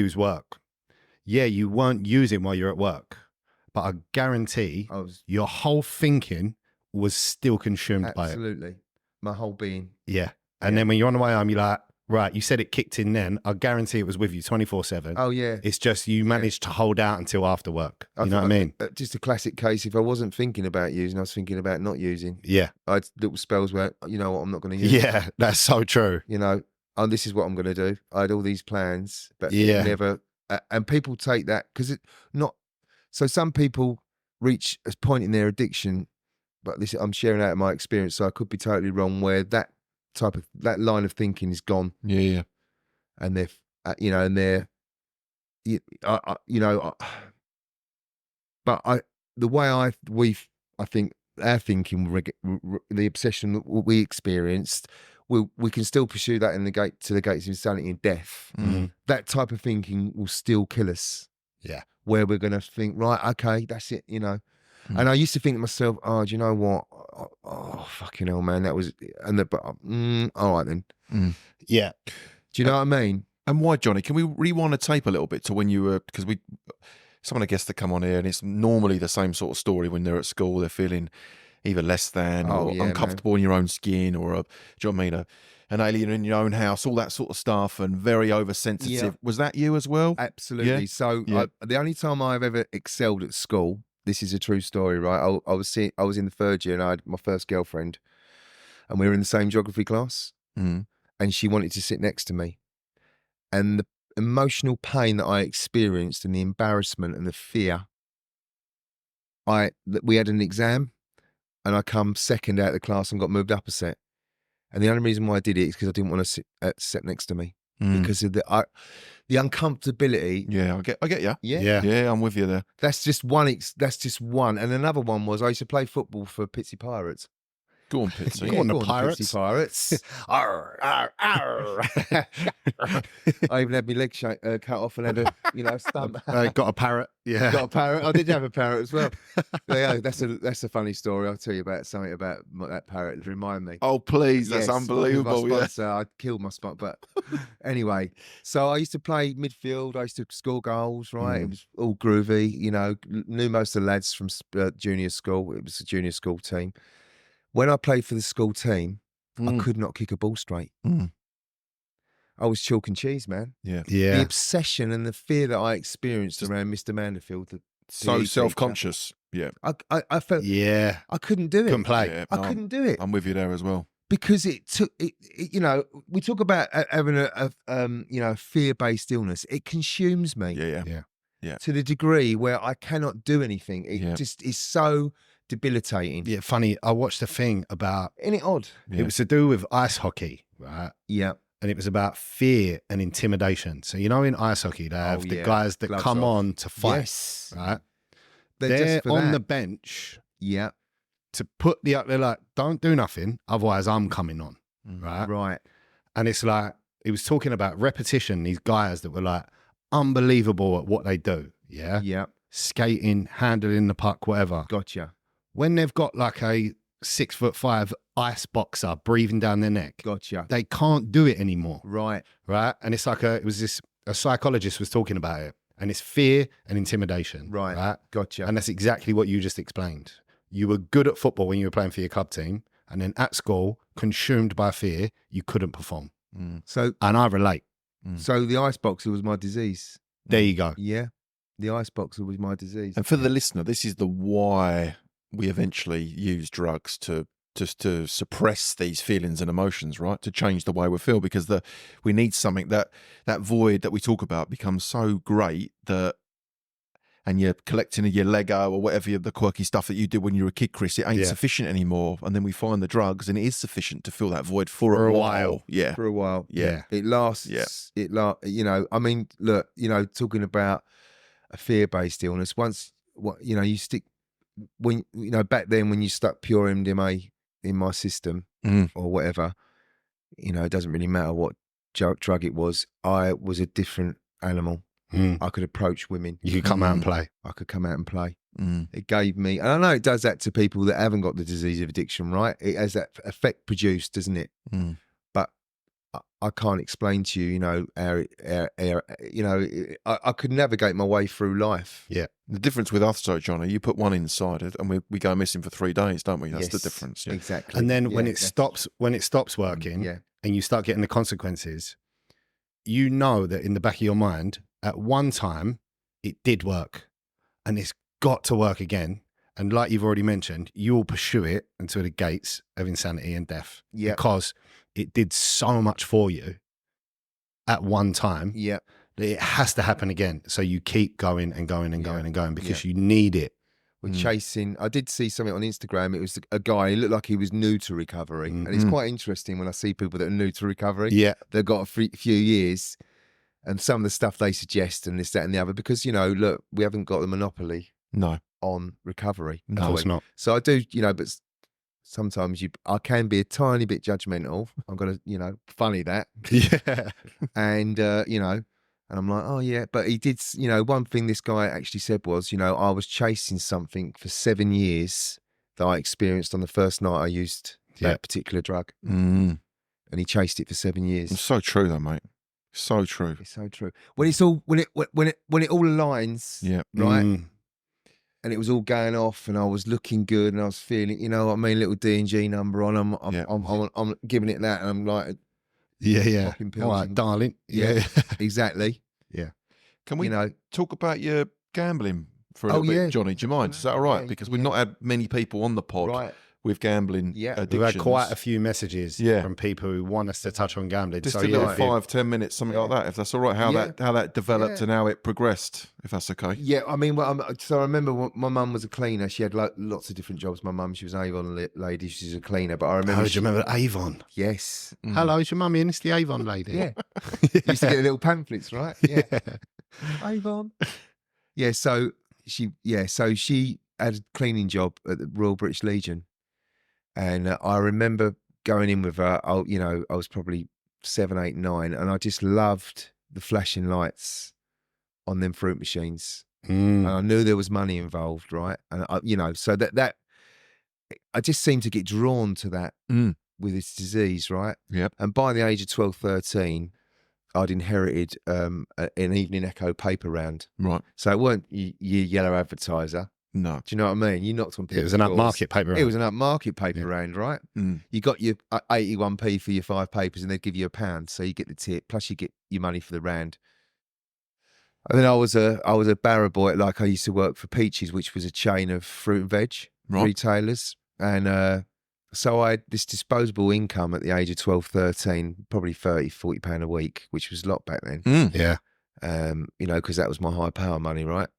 A: Yeah, you weren't using while you're at work. But I guarantee your whole thinking was still consumed by it.
C: Absolutely. My whole being.
A: Yeah. And then when you're on the way home, you're like, right, you said it kicked in then. I guarantee it was with you 24/7.
C: Oh yeah.
A: It's just you managed to hold out until after work. You know what I mean?
C: Just a classic case. If I wasn't thinking about using, I was thinking about not using.
A: Yeah.
C: I had little spells where, you know what, I'm not going to use.
A: Yeah, that's so true.
C: You know, oh, this is what I'm going to do. I had all these plans, but
A: Yeah.
C: never. And people take that because it not. So some people reach a point in their addiction, but this I'm sharing out of my experience, so I could be totally wrong. Where that line of thinking is gone.
B: Yeah.
C: And they're, you know, and they're, you know, but the way I think our thinking, the obsession that we experienced, we can still pursue that to the gates of insanity and death.
A: Mm-hmm.
C: That type of thinking will still kill us.
A: Yeah.
C: Where we're going to think, right, okay, that's it, you know. And I used to think to myself, oh, do you know what? Oh, fucking hell, man, that was, but all right then.
A: Yeah.
C: Do you know what I mean?
B: And why, Johnny? Can we rewind the tape a little bit to when you were, because some of the guests that come on here, and it's normally the same sort of story when they're at school, they're feeling either less than or uncomfortable in your own skin, or do you know what I mean? An alien in your own house, all that sort of stuff, and very oversensitive.
C: Yeah.
B: Was that you as well?
C: Absolutely.
B: Yeah.
C: So the only time I've ever excelled at school, this is a true story, right? I was in the third year and I had my first girlfriend, and we were in the same geography class, and she wanted to sit next to me. And the emotional pain that I experienced and the embarrassment and the fear, that we had an exam and I come second out of the class and got moved up a set. And the only reason why I did it is because I didn't want to sit next to me because of the uncomfortability.
B: Yeah, I get you.
C: Yeah,
B: I'm with you there.
C: That's just one. That's just one. And another one was I used to play football for Pitsy Pirates.
B: Go on, Pitsy.
A: Go on, the
C: Pitsy
A: Pirates.
C: Pirates. Arr, arr, arr. I even had my leg cut off and had a stump.
A: Got a parrot. Yeah.
C: Got a parrot. I did have a parrot as well. Yeah, that's a funny story. I'll tell you about something about that parrot. Remind me.
B: Oh, please. That's
C: Yes,
B: unbelievable.
C: with my
B: Yeah.
C: sponsor, I killed my spot. But anyway, so I used to play midfield. I used to score goals, right? It was all groovy, you know, knew most of the lads from junior school. It was a junior school team. When I played for the school team, I could not kick a ball straight. I was chalk and cheese, man.
B: Yeah.
C: The obsession and the fear that I experienced around Mr. Manderfield.
B: So self-conscious. Yeah.
C: I felt I couldn't do it.
A: Couldn't play.
B: Yeah,
C: I couldn't do it.
B: I'm with you there as well.
C: Because it took it, you know, we talk about having a fear-based illness. It consumes me.
B: Yeah.
C: To the degree where I cannot do anything. It just is so debilitating.
A: Yeah, funny. I watched a thing about.
C: Isn't it odd?
A: It was to do with ice hockey, right?
C: Yeah.
A: And it was about fear and intimidation. So you know, in ice hockey, they have the guys that
C: Gloves
A: come
C: off.
A: on to fight,
C: Yes.
A: right?
C: They're
A: They're
C: just for
A: on
C: that.
A: the bench
C: Yeah.
A: to put they're like, don't do nothing, otherwise I'm coming on, right?
C: Right.
A: And it's like, he was talking about repetition, these guys that were like unbelievable at what they do, yeah?
C: Yeah.
A: Skating, handling the puck, whatever.
C: Gotcha.
A: When they've got like a 6'5" ice boxer breathing down their neck,
C: Gotcha.
A: they can't do it anymore,
C: Right.
A: right? And it's like a psychologist was talking about it, and it's fear and intimidation,
C: Right. Gotcha.
A: And that's exactly what you just explained. You were good at football when you were playing for your club team, and then at school, consumed by fear, you couldn't perform.
C: So
A: And I relate.
C: so the ice boxer was my disease.
A: There you go.
C: Yeah. The ice boxer was my disease.
B: And for the listener, this is the why we eventually use drugs to suppress these feelings and emotions, right? To change the way we feel, because we need something that void that we talk about becomes so great that, and you're collecting your Lego or whatever the quirky stuff that you did when you were a kid, Chris, it ain't sufficient anymore. And then we find the drugs and it is sufficient to fill that void for a while. Yeah.
C: For a while.
B: Yeah.
C: It lasts.
B: Yeah.
C: You know, I mean, look, you know, talking about a fear-based illness, you stick, when, you know, back then when you stuck pure MDMA in my system or whatever, you know, it doesn't really matter what drug it was. I was a different animal. I could approach women.
A: You could come out and play.
C: I could come out and play. It gave me, and I know it does that to people that haven't got the disease of addiction, right? It has that effect produced, doesn't it? But I can't explain to you, you know, I could navigate my way through life.
A: Yeah.
B: The difference with us, though, Johnny, you put one inside it and we go missing for 3 days, don't we? That's the difference. Yeah.
C: Exactly.
A: And then when it stops working, and you start getting the consequences, you know that in the back of your mind, at one time, it did work and it's got to work again. And like you've already mentioned, you will pursue it until the gates of insanity and death.
C: Yeah.
A: Because it did so much for you at one time.
C: Yeah.
A: That it has to happen again. So you keep going and going and going and going because
C: Yeah.
A: you need it.
C: We're chasing. I did see something on Instagram. It was a guy. He looked like he was new to recovery, and it's quite interesting when I see people that are new to recovery.
A: Yeah,
C: they've got a few years, and some of the stuff they suggest, and this, that, and the other. Because look, we haven't got the monopoly on recovery.
A: Of course not.
C: So I do, but sometimes I can be a tiny bit judgmental. I'm gonna, funny that.
A: Yeah,
C: and And I'm like, oh yeah, but he did. One thing this guy actually said was, I was chasing something for 7 years that I experienced on the first night I used that particular drug, and he chased it for 7 years.
B: It's so true, though, mate. So true.
C: It's so true. When it all aligns, right? And it was all going off, and I was looking good, and I was feeling, what I mean, little D&G number on. I'm giving it that, and I'm like.
A: Yeah.
C: Popping pills
A: All right, darling. Yeah.
C: Exactly.
A: Yeah.
B: Can we talk about your gambling for a little bit, Johnny? Do you mind? Is that all right? Because we've not had many people on the pod with gambling addictions.
A: We've had quite a few messages from people who want us to touch on gambling.
B: Just a little 5-10 minutes, something like that, if that's all right. How that developed and how it progressed, if that's okay.
C: Yeah, I mean, so I remember when my mum was a cleaner. She had lots of different jobs. My mum, she was an Avon lady. She's a cleaner, but I remember.
A: Oh, do you remember Avon?
C: Yes.
A: Hello, is your mum in? It's the Avon lady.
C: Yeah. Used to get the little pamphlets, right? Yeah. Avon. Yeah. So she had a cleaning job at the Royal British Legion. And I remember going in with her, I was probably 7, 8, 9, and I just loved the flashing lights on them fruit machines. And I knew there was money involved, right? And, so that I just seemed to get drawn to that with this disease, right?
B: Yep.
C: And by the age of 12, 13, I'd inherited an Evening Echo paper round.
B: Right.
C: So it weren't your yellow advertiser.
B: No.
C: Do you know what I mean? You knocked on people's
A: It was an upmarket paper round.
C: It was an upmarket paper round, right? You got your 81p for your 5 papers, and they'd give you £1. So you get the tip, plus you get your money for the round. And then I was a barra boy, like I used to work for Peaches, which was a chain of fruit and veg retailers. And so I had this disposable income at the age of 12, 13, probably £30-40 a week, which was a lot back then.
A: Yeah.
C: Because that was my high power money, right?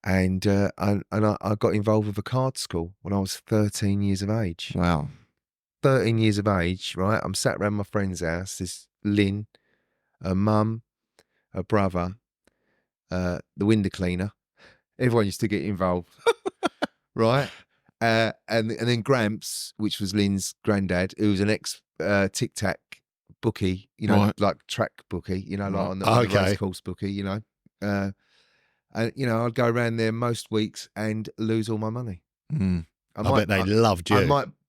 C: And I got involved with a card school when I was 13 years of age.
B: Wow.
C: 13 years of age, right? I'm sat around my friend's house. There's Lynn, her mum, her brother, the window cleaner. Everyone used to get involved, right? And then Gramps, which was Lynn's granddad, who was an ex Tic Tac bookie, like track bookie, like on the race course bookie, And I'd go around there most weeks and lose all my money.
A: I bet they loved you.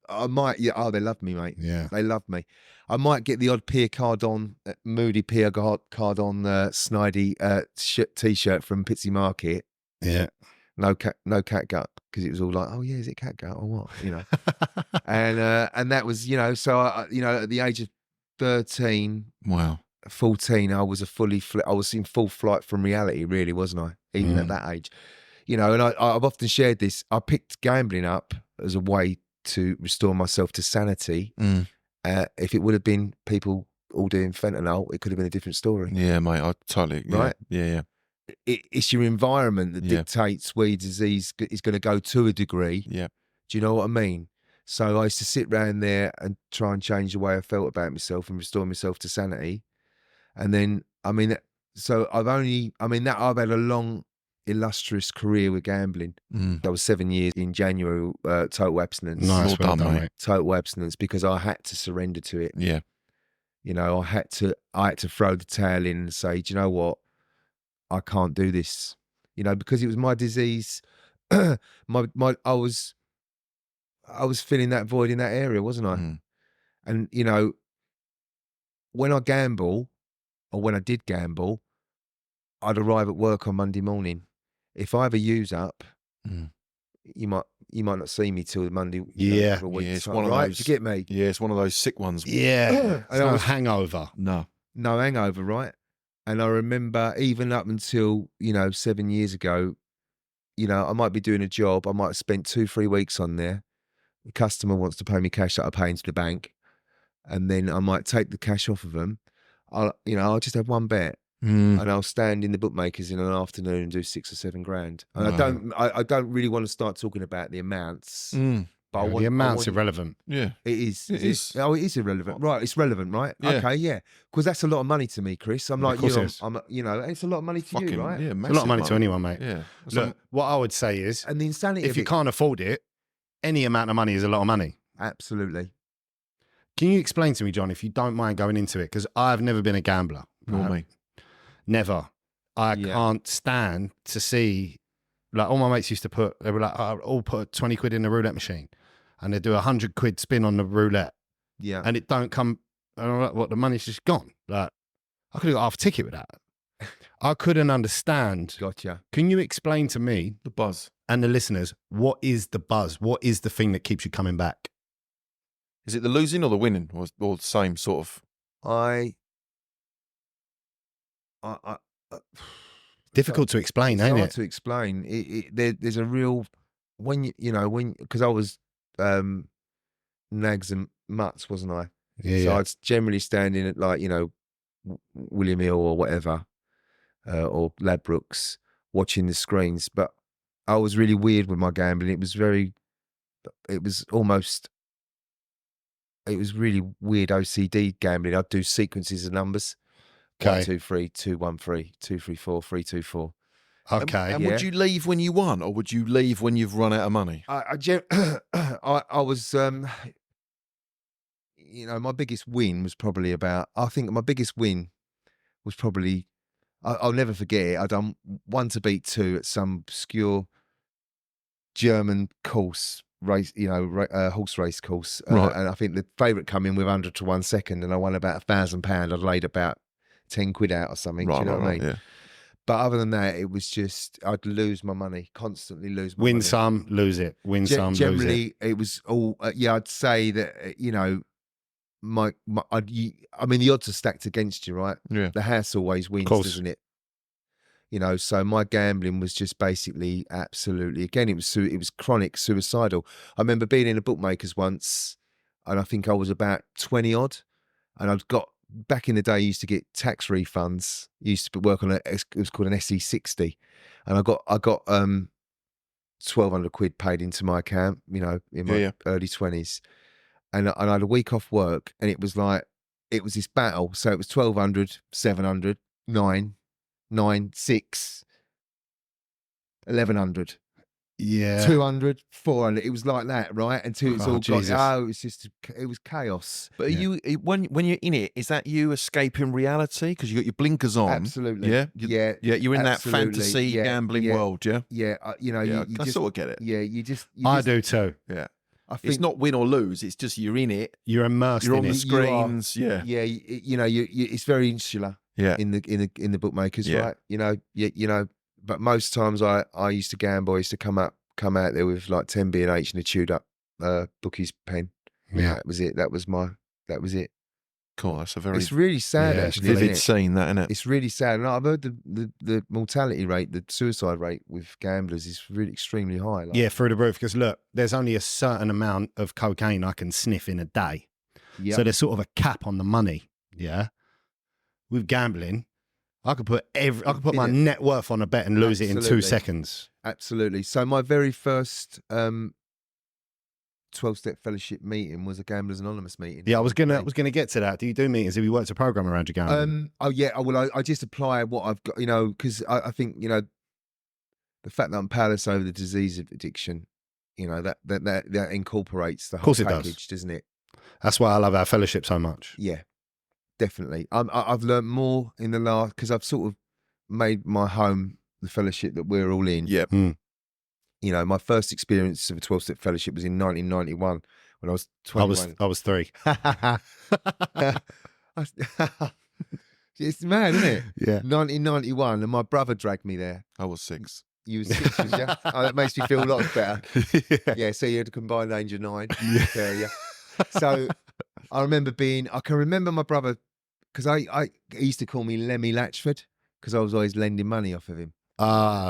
C: I might. Yeah. Oh, they loved me, mate.
A: Yeah,
C: they loved me. I might get the odd Pierre Cardon, Moody Pierre Cardon, Snidey t-shirt from Pitsy Market.
A: Yeah.
C: No catgut, because it was all like, oh yeah, is it catgut or what? And that was, so I, at the age of 13.
B: Wow.
C: 14, I was I was in full flight from reality, really, wasn't I? Even at that age, and I've often shared this. I picked gambling up as a way to restore myself to sanity. If it would have been people all doing fentanyl, it could have been a different story.
B: Yeah, mate, I totally,
C: right?
B: Yeah.
C: It's your environment that dictates where your disease is going to go to a degree.
B: Yeah.
C: Do you know what I mean? So I used to sit around there and try and change the way I felt about myself and restore myself to sanity. And then, I've had a long, illustrious career with gambling. I was 7 years in January, total abstinence.
A: Nice, well done, mate.
C: Total abstinence, because I had to surrender to it.
B: Yeah.
C: I had to throw the towel in and say, do you know what? I can't do this. Because it was my disease. I was filling that void in that area, wasn't I? And, when I gamble, or when I did gamble, I'd arrive at work on Monday morning. If I have a use up, you might not see me till Monday.
A: Yeah.
C: for a week's
B: it's
C: time,
B: one of
C: right?
B: those.
C: Do you get me?
B: Yeah, it's one of those sick ones.
A: Yeah. It's
C: And I
A: no
C: was-
A: hangover.
B: No.
C: No hangover, right? And I remember even up until 7 years ago, I might be doing a job. I might have spent 2-3 weeks on there. The customer wants to pay me cash that I pay into the bank, and then I might take the cash off of them. I'll just have one bet, and I'll stand in the bookmakers in an afternoon and do 6 or 7 grand. And I don't really want to start talking about the amounts, but
A: The amount's irrelevant.
B: Yeah.
C: It is.
B: It is.
C: Oh, it is irrelevant. Right, it's relevant, right?
B: Yeah.
C: Okay, yeah. Because that's a lot of money to me, Chris. I'm
A: Of
C: like
A: course
C: you.
A: it is.
C: It's a lot of money to you, right?
B: Yeah,
A: It's a lot of money to anyone, mate.
B: Yeah.
A: Look, what I would say is,
C: And the insanity
A: if
C: of
A: you
C: it.
A: can't afford it, any amount of money is a lot of money.
C: Absolutely.
A: Can you explain to me, John, if you don't mind going into it? Because I've never been a gambler.
B: Nor
A: right?
B: me.
A: Never. I
C: Yeah.
A: can't stand to see, like, all my mates used to they were like, I'll all put 20 quid in the roulette machine and they do 100 quid spin on the roulette
C: Yeah.
A: and it don't come, and I'm like, what, the money's just gone. Like, I could have got half a ticket with that. I couldn't understand.
C: Gotcha.
A: Can you explain to me
B: The buzz.
A: and the listeners, what is the buzz? What is the thing that keeps you coming back?
B: Is it the losing or the winning, or the same sort of?
C: I
A: Difficult to explain,
C: it's
A: ain't
C: hard
A: it?
C: to explain. There's a real when because I was nags and mutts, wasn't I?
A: Yeah,
C: So
A: yeah.
C: I'd generally stand in at like William Hill or whatever, or Ladbrokes, watching the screens. But I was really weird with my gambling. It was really weird OCD gambling. I'd do sequences of numbers.
A: Okay.
C: 1, 2, 3, 2, 1, 3, 2, 3, 4, 3, 2, 4.
A: Okay.
B: And would you leave when you won, or would you leave when you've run out of money?
C: I was my biggest win was probably I'll never forget it. I done 1 to beat 2 at some obscure German course race, horse race course,
B: Right.
C: and I think the favourite come in with 100 to 1 second, and I won about £1,000. I'd laid about 10 quid out or something. Do you know what I mean?
B: Yeah.
C: But other than that, it was just I'd lose my money, constantly lose my money.
A: Win some, lose it. Win some, lose it.
C: Generally, it was all. I'd say that the odds are stacked against you, right?
B: Yeah.
C: The house always wins,
A: course.
C: doesn't it? So my gambling was just basically absolutely. Again, it was chronic suicidal. I remember being in a bookmaker's once, and I think I was about 20 odd, and I'd got. Back in the day, I used to get tax refunds. I used to work on it was called an SE60, and I got 1,200 quid paid into my account. In my early 20s, and I had a week off work, and it was this battle. So it was 1,200, 700, 9, 6, 1,100.
A: Yeah.
C: 200, 400. It was like that, right? Until it's
A: Oh,
C: all
A: Jesus.
C: it was chaos.
B: But are you when you're in it, is that you escaping reality because you got your blinkers on?
C: Absolutely.
B: Yeah.
C: Yeah.
B: You're in that
C: absolutely.
B: fantasy
C: Yeah,
B: gambling
C: yeah.
B: world. Yeah.
C: Yeah. You
B: I
C: just
B: sort of get it.
C: yeah. You just
A: I do too.
B: Yeah.
C: I think
B: It's not win or lose. It's just you're in it.
A: You're immersed
B: You're
A: in
B: on the
A: it.
B: screens. Yeah.
C: Yeah. It's very insular
B: Yeah.
C: in the bookmakers,
B: Yeah.
C: right? But most times I used to gamble. I used to come out there with like 10 B&H and a chewed up bookie's pen.
A: Yeah.
C: That was it. That was it.
B: Cool. That's a very
C: It's really sad,
A: Yeah, it's
C: actually.
B: vivid
C: Isn't it?
B: scene, that, isn't it?
C: It's really sad. And I've heard the mortality rate, the suicide rate with gamblers is really extremely high. Like,
A: Yeah, through the roof. Because look, there's only a certain amount of cocaine I can sniff in a day.
C: yeah.
A: So there's sort of a cap on the money. Yeah. With gambling, I could put my
C: Yeah.
A: net worth on a bet and lose it in 2
C: Absolutely.
A: seconds.
C: Absolutely. So my very first 12-step fellowship meeting was a Gamblers Anonymous meeting.
A: Yeah, I was gonna get to that. Do you do meetings? Have you worked a program around your gambling?
C: I just apply what I've got, because I think, the fact that I'm powerless over the disease of addiction, that incorporates the whole
A: course it does.
C: package, doesn't it?
A: That's why I love our fellowship so much.
C: Yeah, definitely. I've learned more in the last, because I've sort of made my home the fellowship that we're all in.
B: Yeah.
C: My first experience of a 12-step fellowship was in 1991 when I was 21.
A: I was 3.
C: It's mad, isn't it?
A: Yeah.
C: 1991, and my brother dragged me there.
B: I was 6.
C: You were 6, was you? Oh, that makes me feel a lot better. Yeah, so you had a combined age of 9. Yeah. So I can remember my brother, because he used to call me Lemmy Latchford, because I was always lending money off of him.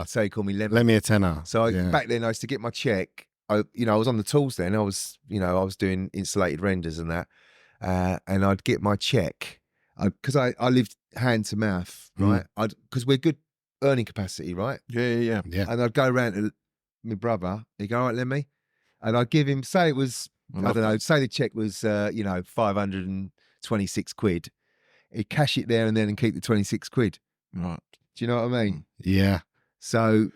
C: So he called me Lemmy.
A: Lend me a tenner.
C: So back then I used to get my check. I was on the tools then. I was doing insulated renders and that. And I'd get my check because I lived hand to mouth, right? Because we're good earning capacity, right?
B: Yeah.
C: And I'd go around to my brother. He'd go, all right, Lemmy. And I'd give him, say it was, I don't know, say the check was, 526 quid. He'd cash it there and then and keep the 26 quid.
B: Right.
C: Do you know what I mean?
A: Yeah.
C: So,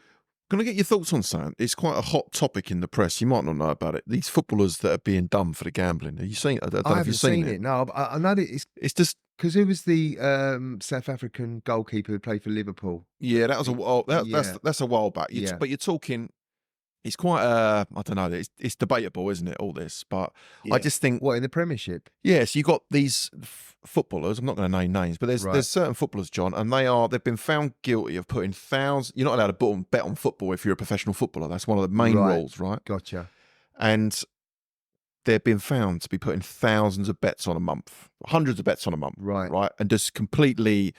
B: can I get your thoughts on something? It's quite a hot topic in the press. You might not know about it. These footballers that are being done for the gambling. Have you seen it?
C: I haven't seen it. No, I know that
B: it's just
C: because who was the South African goalkeeper who played for Liverpool?
B: Yeah, that was a while. That's a while back. But you're talking. It's quite. I don't know. It's debatable, isn't it? All this, but I just think.
C: What, in the Premiership?
B: Yes, you got these footballers. I'm not going to name names, but there's certain footballers, John, and they've been found guilty of putting thousands. You're not allowed to bet on football if you're a professional footballer. That's one of the main rules, right?
C: Gotcha.
B: And they've been found to be putting thousands of bets on a month, hundreds of bets on a month, right, and just completely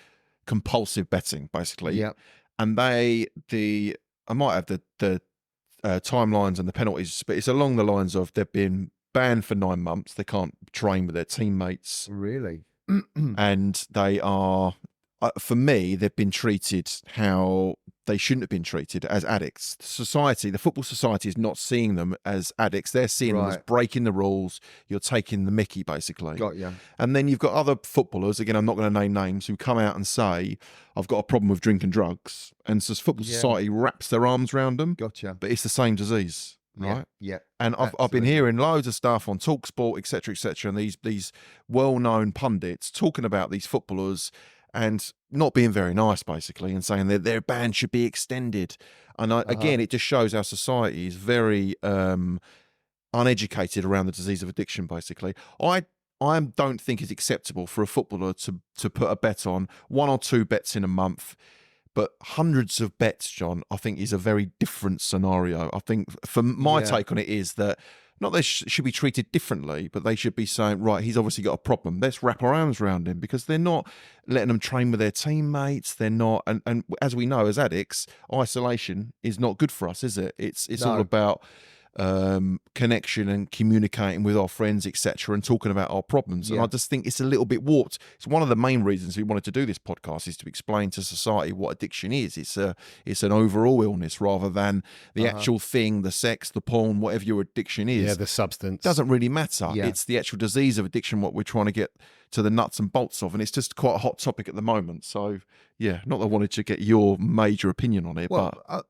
B: compulsive betting, basically.
C: Yeah.
B: And I might have the timelines and the penalties, but it's along the lines of they've been banned for 9 months. They can't train with their teammates.
C: Really?
B: And they are, for me, they've been treated how they shouldn't have been treated, as addicts. The football society is not seeing them as addicts. They're seeing them as breaking the rules. You're taking the mickey, basically.
C: Got ya.
B: And then you've got other footballers, again, I'm not going to name names, who come out and say, I've got a problem with drinking drugs. And so football society wraps their arms around them.
C: Gotcha.
B: But it's the same disease, right?
C: Yeah.
B: And I've been hearing loads of stuff on TalkSport, etc., and these well-known pundits talking about these footballers and not being very nice, basically, and saying that their ban should be extended. And again, it just shows our society is very uneducated around the disease of addiction, basically. I don't think it's acceptable for a footballer to put a bet on 1 or 2 bets in a month. But hundreds of bets, John, I think is a very different scenario. I think for my take on it is that not they should be treated differently, but they should be saying, right, he's obviously got a problem. Let's wrap our arms around him, because they're not letting them train with their teammates. They're not, and as we know, as addicts, isolation is not good for us, is it? It's all about connection and communicating with our friends, etc., and talking about our problems. And I just think it's a little bit warped. It's one of the main reasons we wanted to do this podcast, is to explain to society what addiction is. It's an overall illness rather than the actual thing, the sex, the porn, whatever your addiction is.
A: Yeah, the substance.
B: Doesn't really matter. It's the actual disease of addiction, what we're trying to get to the nuts and bolts of, and it's just quite a hot topic at the moment. So yeah, not that I wanted to get your major opinion on it,
C: but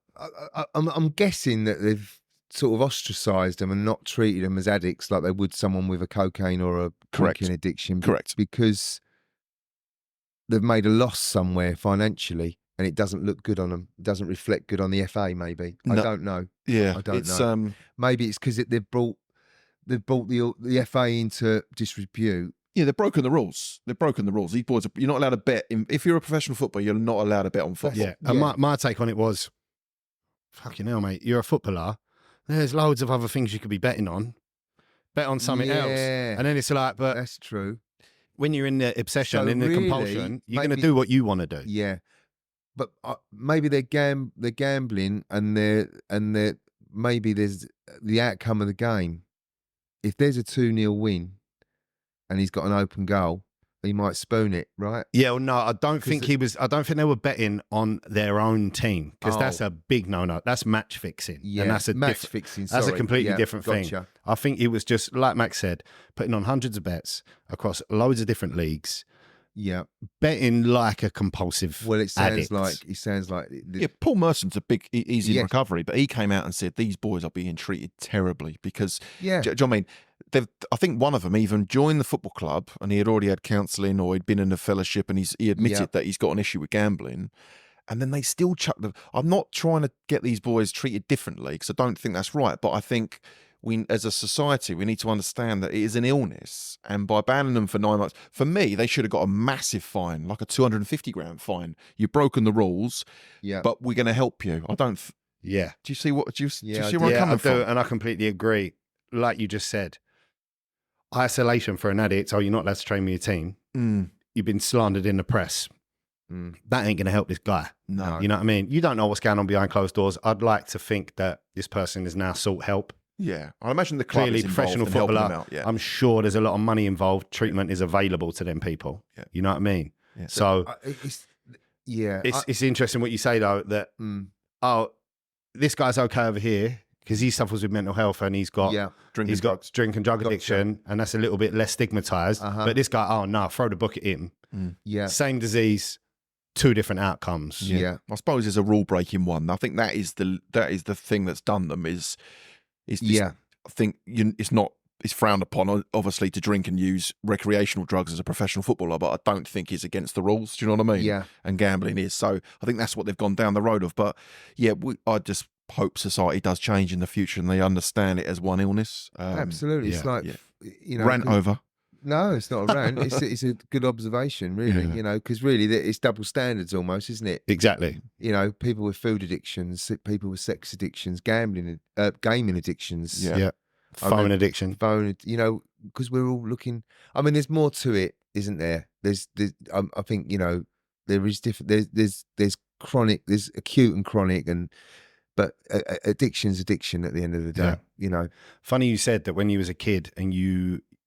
C: I'm guessing that they've sort of ostracised them and not treated them as addicts like they would someone with a cocaine or a drinking addiction.
B: Correct.
C: Because they've made a loss somewhere financially and it doesn't look good on them. It doesn't reflect good on the FA, maybe. I don't know.
B: Yeah.
C: I don't know. Maybe it's because they've brought the FA into disrepute.
B: Yeah, they've broken the rules. These boys, you're not allowed to bet. If you're a professional footballer, you're not allowed to bet on football.
A: Yeah. And my take on it was, fucking hell, mate, you're a footballer. There's loads of other things you could be betting on. Bet on something else. And then it's like, but
C: that's true.
A: When you're in the obsession, in the compulsion, you're going to do what you want to do.
C: Yeah. But maybe they're gambling and they're maybe there's the outcome of the game. If there's a 2-0 win and he's got an open goal, he might spoon it, right?
A: Yeah, well, no, I don't think they were betting on their own team, because that's a big no-no. That's match fixing.
C: Yeah,
A: and that's
C: match fixing.
A: That's a completely different thing.
C: Gotcha.
A: I think it was just, like Max said, putting on hundreds of bets across loads of different leagues.
C: Yeah,
A: betting like a compulsive.
C: Well, it sounds
A: addict.
C: like.
B: Yeah, Paul Merson's a big easy recovery, but he came out and said these boys are being treated terribly because.
C: Yeah,
B: do you know what I mean? I think one of them even joined the football club and he had already had counselling or he'd been in a fellowship and he admitted that he's got an issue with gambling. And then they still chuck them. I'm not trying to get these boys treated differently because I don't think that's right. But I think we, as a society, we need to understand that it is an illness. And by banning them for 9 months, for me, they should have got a massive fine, like a 250 grand fine. You've broken the rules, but we're going to help you.
A: Yeah.
B: Do you see what? Do you see
C: I
B: where I'm
A: Yeah, I
B: coming
A: do,
B: from?
A: and I completely agree. Like you just said, isolation for an addict. Oh, you're not allowed to train with your team.
B: Mm,
A: You've been slandered in the press. That ain't going to help this guy.
B: no.
A: You know what I mean? You don't know what's going on behind closed doors. I'd like to think that this person is now sought help.
B: Yeah, I imagine the club
A: Clearly,
B: is involved
A: professional
B: in helping
A: footballer.
B: them out. Yeah,
A: I'm sure there's a lot of money involved. Treatment is available to them people.
B: Yeah.
A: You know what I mean?
B: Yeah.
A: So
C: It's
A: it's interesting what you say though, that oh, this guy's okay over here because he suffers with mental health and he's got
B: drinking
A: got drink and drug addiction, and that's a little bit less stigmatized. But this guy, oh no, throw the book at him. Same disease, two different outcomes.
C: Yeah.
B: I suppose there's a rule breaking one. I think that is the thing that's done them is this, I think it's frowned upon, obviously, to drink and use recreational drugs as a professional footballer, but I don't think it's against the rules. Do you know what I mean?
C: Yeah.
B: And gambling is. So I think that's what they've gone down the road of. But yeah, I just hope society does change in the future and they understand it as one illness.
C: Absolutely. It's like, you know,
B: rant over.
C: No, it's not a rant. It's a good observation, really.
B: Yeah.
C: You know, because really it's double standards almost, isn't it?
A: Exactly.
C: You know, people with food addictions, people with sex addictions, gaming addictions,
A: Phone addiction.
C: You know, because we're all looking. I mean, there's more to it, isn't there? There's I think, you know, there is different. There's chronic, there's acute and chronic, but addiction's addiction at the end of the day.
A: Yeah.
C: You know,
A: Funny you said that when you was a kid and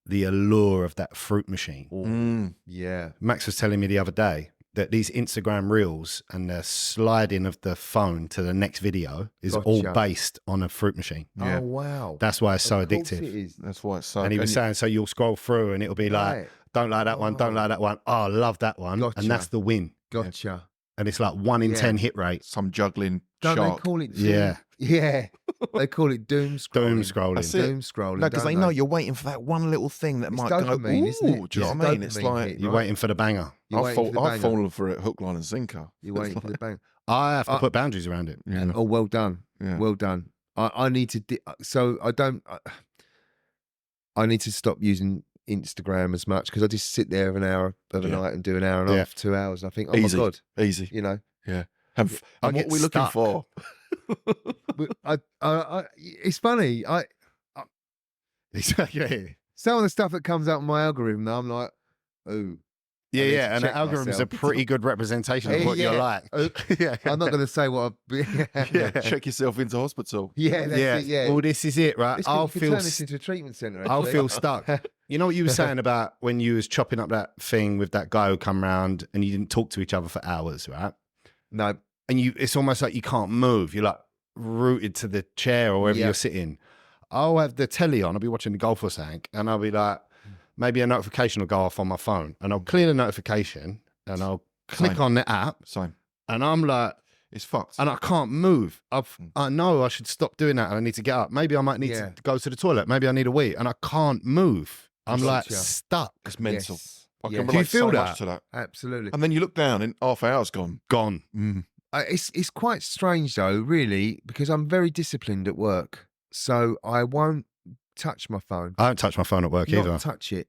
A: the allure of that fruit machine.
C: Yeah.
A: Max was telling me the other day that these Instagram reels and the sliding of the phone to the next video is all based on a fruit machine.
B: Yeah.
C: Oh wow.
A: That's why it's so
C: Of course
A: addictive.
C: it is.
B: That's why it's so.
A: And he was saying, so you'll scroll through and it'll be like,
C: Right.
A: don't like that one, don't like that one. Oh, I love that one.
C: Gotcha.
A: And that's the win.
C: Gotcha.
A: And it's like 1 in 10 hit rate.
B: some juggling
C: Don't
B: shark.
C: they call it?
A: Yeah.
C: Yeah. They call it doom scrolling.
A: Doom scrolling.
B: That's it.
C: Doom scrolling.
B: No, because
C: don't
B: they know you're waiting for that one little thing that
C: It's
B: might
C: dopamine,
B: go,
C: isn't it?
B: ooh, do you know
C: It's
B: what I mean? It's
C: dopamine
B: like,
C: hit,
A: You're
C: right?
A: waiting for the banger.
C: You're waiting for the
B: I've
C: banger.
B: fallen for it hook, line and sinker.
C: You're waiting for the bang.
A: I have to put boundaries around it.
B: Yeah.
C: Oh, well done.
B: Yeah.
C: Well done. I need to. So I don't. I need to stop using Instagram as much because I just sit there of an hour of a night and do an hour and a half, 2 hours. And I think, oh
B: Easy.
C: my god,
B: Easy.
C: you know.
B: Yeah. And
A: I
B: what
A: get
B: are we looking
A: stuck.
B: for?
C: It's funny.
A: Exactly.
C: Some of the stuff that comes out in my algorithm, though, I'm like, ooh.
A: Yeah,
C: I need
A: yeah.
C: to
A: And the
C: check
A: algorithm's
C: myself.
A: a pretty good representation of what you're like. Yeah.
C: I'm not going to say what I've.
B: Yeah. Check yourself into hospital.
C: Yeah, that's it. Yeah.
A: Well, this is it, right?
C: We could turn this into a treatment centre.
A: I'll
C: actually.
A: feel stuck. You know what you were saying about when you was chopping up that thing with that guy who come round and you didn't talk to each other for hours, right?
C: No.
A: And it's almost like you can't move. You're like rooted to the chair or wherever you're sitting. I'll have the telly on. I'll be watching the golf or something, and I'll be like, maybe a notification will go off on my phone, and I'll clear the notification, and I'll click on the app,
B: Same.
A: and I'm like,
B: It's fucked.
A: and I can't move. I know I should stop doing that. I need to get up. Maybe I might need to go to the toilet. Maybe I need a wee, and I can't move. I'm like stuck.
B: It's mental.
C: Yes.
B: I
C: Yeah.
B: can
C: Do
A: you
B: relate
A: feel
B: so
A: that?
B: much to that.
C: Absolutely.
B: And then you look down and half an hour's gone.
A: Gone.
C: It's quite strange though, really, because I'm very disciplined at work, so I won't touch my phone.
A: I don't touch my phone at work
C: Not
A: either.
C: touch it,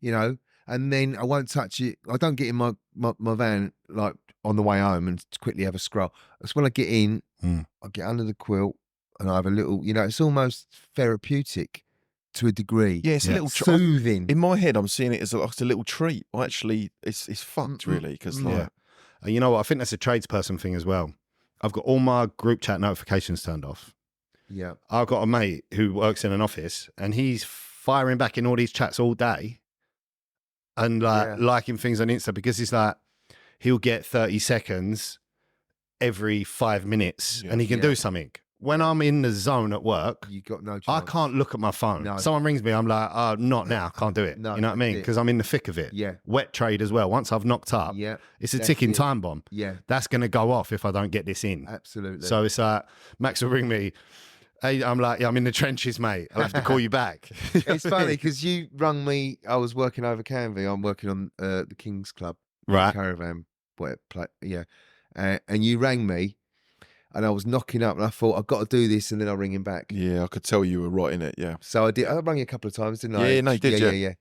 C: you know. And then I won't touch it. I don't get in my van like on the way home and quickly have a scroll. It's when I get in, I get under the quilt and I have a little. You know, it's almost therapeutic to a degree.
B: Yeah, it's a little
C: soothing.
B: In my head, I'm seeing it as a little treat. Well, actually, it's fucked really because like.
A: And you know what? I think that's a tradesperson thing as well. I've got all my group chat notifications turned off.
C: Yeah.
A: I've got a mate who works in an office and he's firing back in all these chats all day and liking things on Insta because he's like, he'll get 30 seconds every 5 minutes and he can do something. When I'm in the zone at work,
C: You got no chance.
A: I can't look at my phone.
C: No.
A: Someone rings me, I'm like, oh, not now, can't do it.
C: No,
A: you know what I mean?
C: that's it.
A: Because I'm in the thick of it.
C: Yeah.
A: Wet trade as well. Once I've knocked up, it's a
C: that's
A: ticking
C: it.
A: time bomb.
C: Yeah.
A: That's going to go off if I don't get this in.
C: Absolutely.
A: So it's like, Max will ring me. Hey, I'm like, yeah, I'm in the trenches, mate. I'll have to call you back.
C: It's funny because you rung me. I was working over Canvey. I'm working on the King's Club,
A: Right.
C: Caravan, and you rang me, and I was knocking up, and I thought I've got to do this, and then I'll ring him back.
B: Yeah, I could tell you were right in it. Yeah.
C: So I did. I rang you a couple of times, didn't I?
B: Yeah, no, you did,
C: Yeah.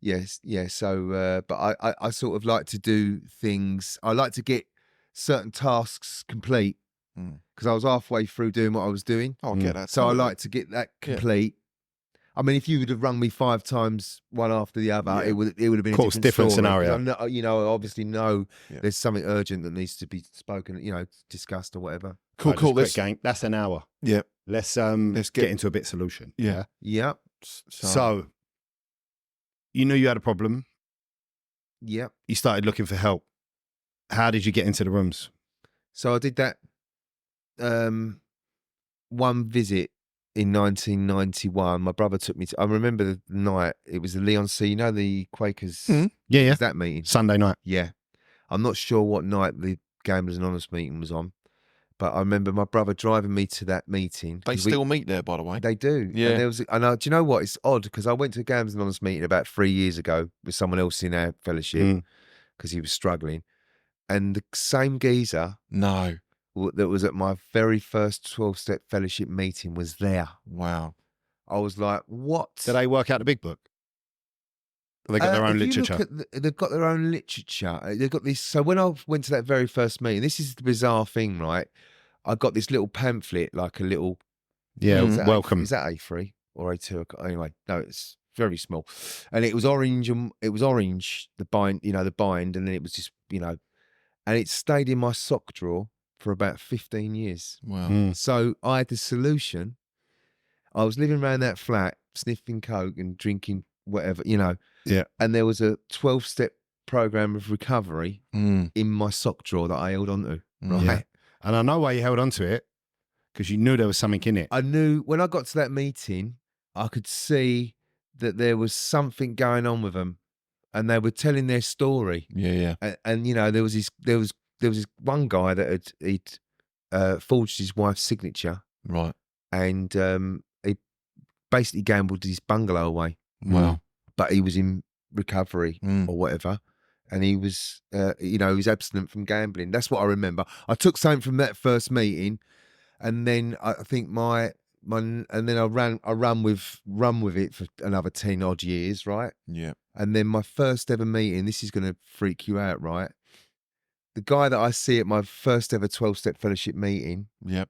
C: Yes, yeah. So, but I sort of like to do things. I like to get certain tasks complete because I was halfway through doing what I was doing.
B: I'll get that.
C: So
B: totally.
C: I like to get that complete. I mean, if you would have rung me 5 times one after the other, it would have been a different story,
A: scenario.
C: I know, I obviously know there's something urgent that needs to be spoken, discussed or whatever.
B: Cool.
A: Gang. That's an hour.
B: Yeah.
A: Let's get into a bit solution.
B: Yeah.
C: Yeah.
A: So you knew you had a problem.
C: Yep.
A: You started looking for help. How did you get into the rooms?
C: So I did that one visit in 1991. My brother took me to, I remember the night, it was the Leon C, the Quakers.
A: Yeah.
C: Was that meeting?
A: Sunday night.
C: Yeah. I'm not sure what night the Gamblers Anonymous meeting was on, but I remember my brother driving me to that meeting.
B: They still meet there, by the way.
C: They do.
B: Yeah.
C: And do you know what? It's odd because I went to a Gamblers Anonymous meeting about 3 years ago with someone else in our fellowship because he was struggling. And the same geezer that was at my very first 12-step fellowship meeting was there.
B: Wow.
C: I was like, what?
A: Did they work out the big book? They got their own literature.
C: They've got their own literature. They've got this. So when I went to that very first meeting, this is the bizarre thing, right? I got this little pamphlet, like a little.
A: Welcome.
C: Is that A3 or A2? Anyway, no, it's very small, and it was orange. And it was orange. The bind, and then it was just, and it stayed in my sock drawer for about 15 years.
B: Wow.
C: So I had the solution. I was living around that flat, sniffing coke and drinking whatever,
A: Yeah.
C: And there was a 12-step program of recovery in my sock drawer that I held onto. Right.
A: Yeah. And I know why you held onto it, because you knew there was something in it.
C: I knew when I got to that meeting, I could see that there was going on with them, and they were telling their story.
B: Yeah.
C: And there was this one guy that he'd forged his wife's signature.
B: Right.
C: And he basically gambled his bungalow away.
B: Wow.
C: But he was in recovery or whatever. And he was, he was abstinent from gambling. That's what I remember. I took something from that first meeting, and then I think and then I run with it for another 10 odd years, right?
B: Yeah.
C: And then my first ever meeting, this is going to freak you out, right? The guy that I see at my first ever 12-step fellowship meeting.
B: Yep.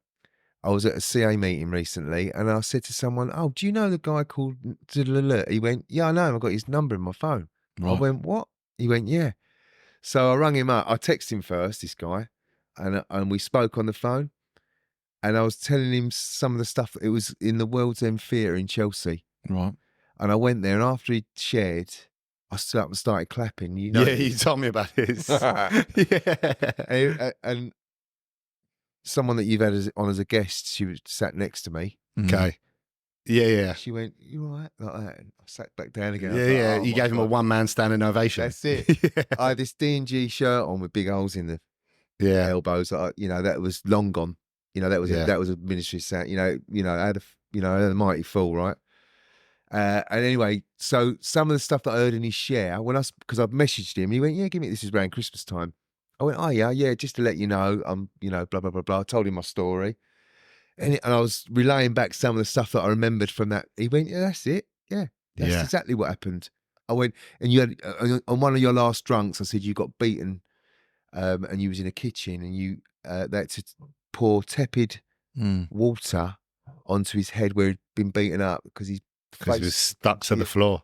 C: I was at a CA meeting recently, and I said to someone, "Oh, do you know the guy called?" He went, "Yeah, I know him. I got his number in my phone." Right. I went, "What?" He went, "Yeah." So I rang him up. I texted him first, this guy, and we spoke on the phone. And I was telling him some of the stuff. It was in the World's End Theatre in Chelsea.
B: Right.
C: And I went there, and after he'd shared, I stood up and started clapping.
A: Yeah, you told me about this.
C: Yeah. And someone that you've had on as a guest, she was sat next to me.
A: Okay. Yeah.
C: She went, "You all right?" Like that. And I sat back down again.
A: Yeah.
C: Like,
A: you gave him a one-man standing ovation.
C: That's it. I had this D&G shirt on with big holes in the elbows. That was long gone. That was a ministry sound. I had a mighty fall, right? And anyway, so some of the stuff that I heard in his share, because I've messaged him, he went, "Yeah, give me this is around Christmas time." I went, "Oh yeah, just to let you know, I'm, blah blah blah blah." I told him my story, and I was relaying back some of the stuff that I remembered from that. He went, "Yeah, that's it. Yeah, that's exactly what happened." I went, "And you had on one of your last drunks," I said, "you got beaten, and you was in a kitchen, and you that to pour tepid water onto his head where he'd been beaten up because he
A: was stuck to the floor."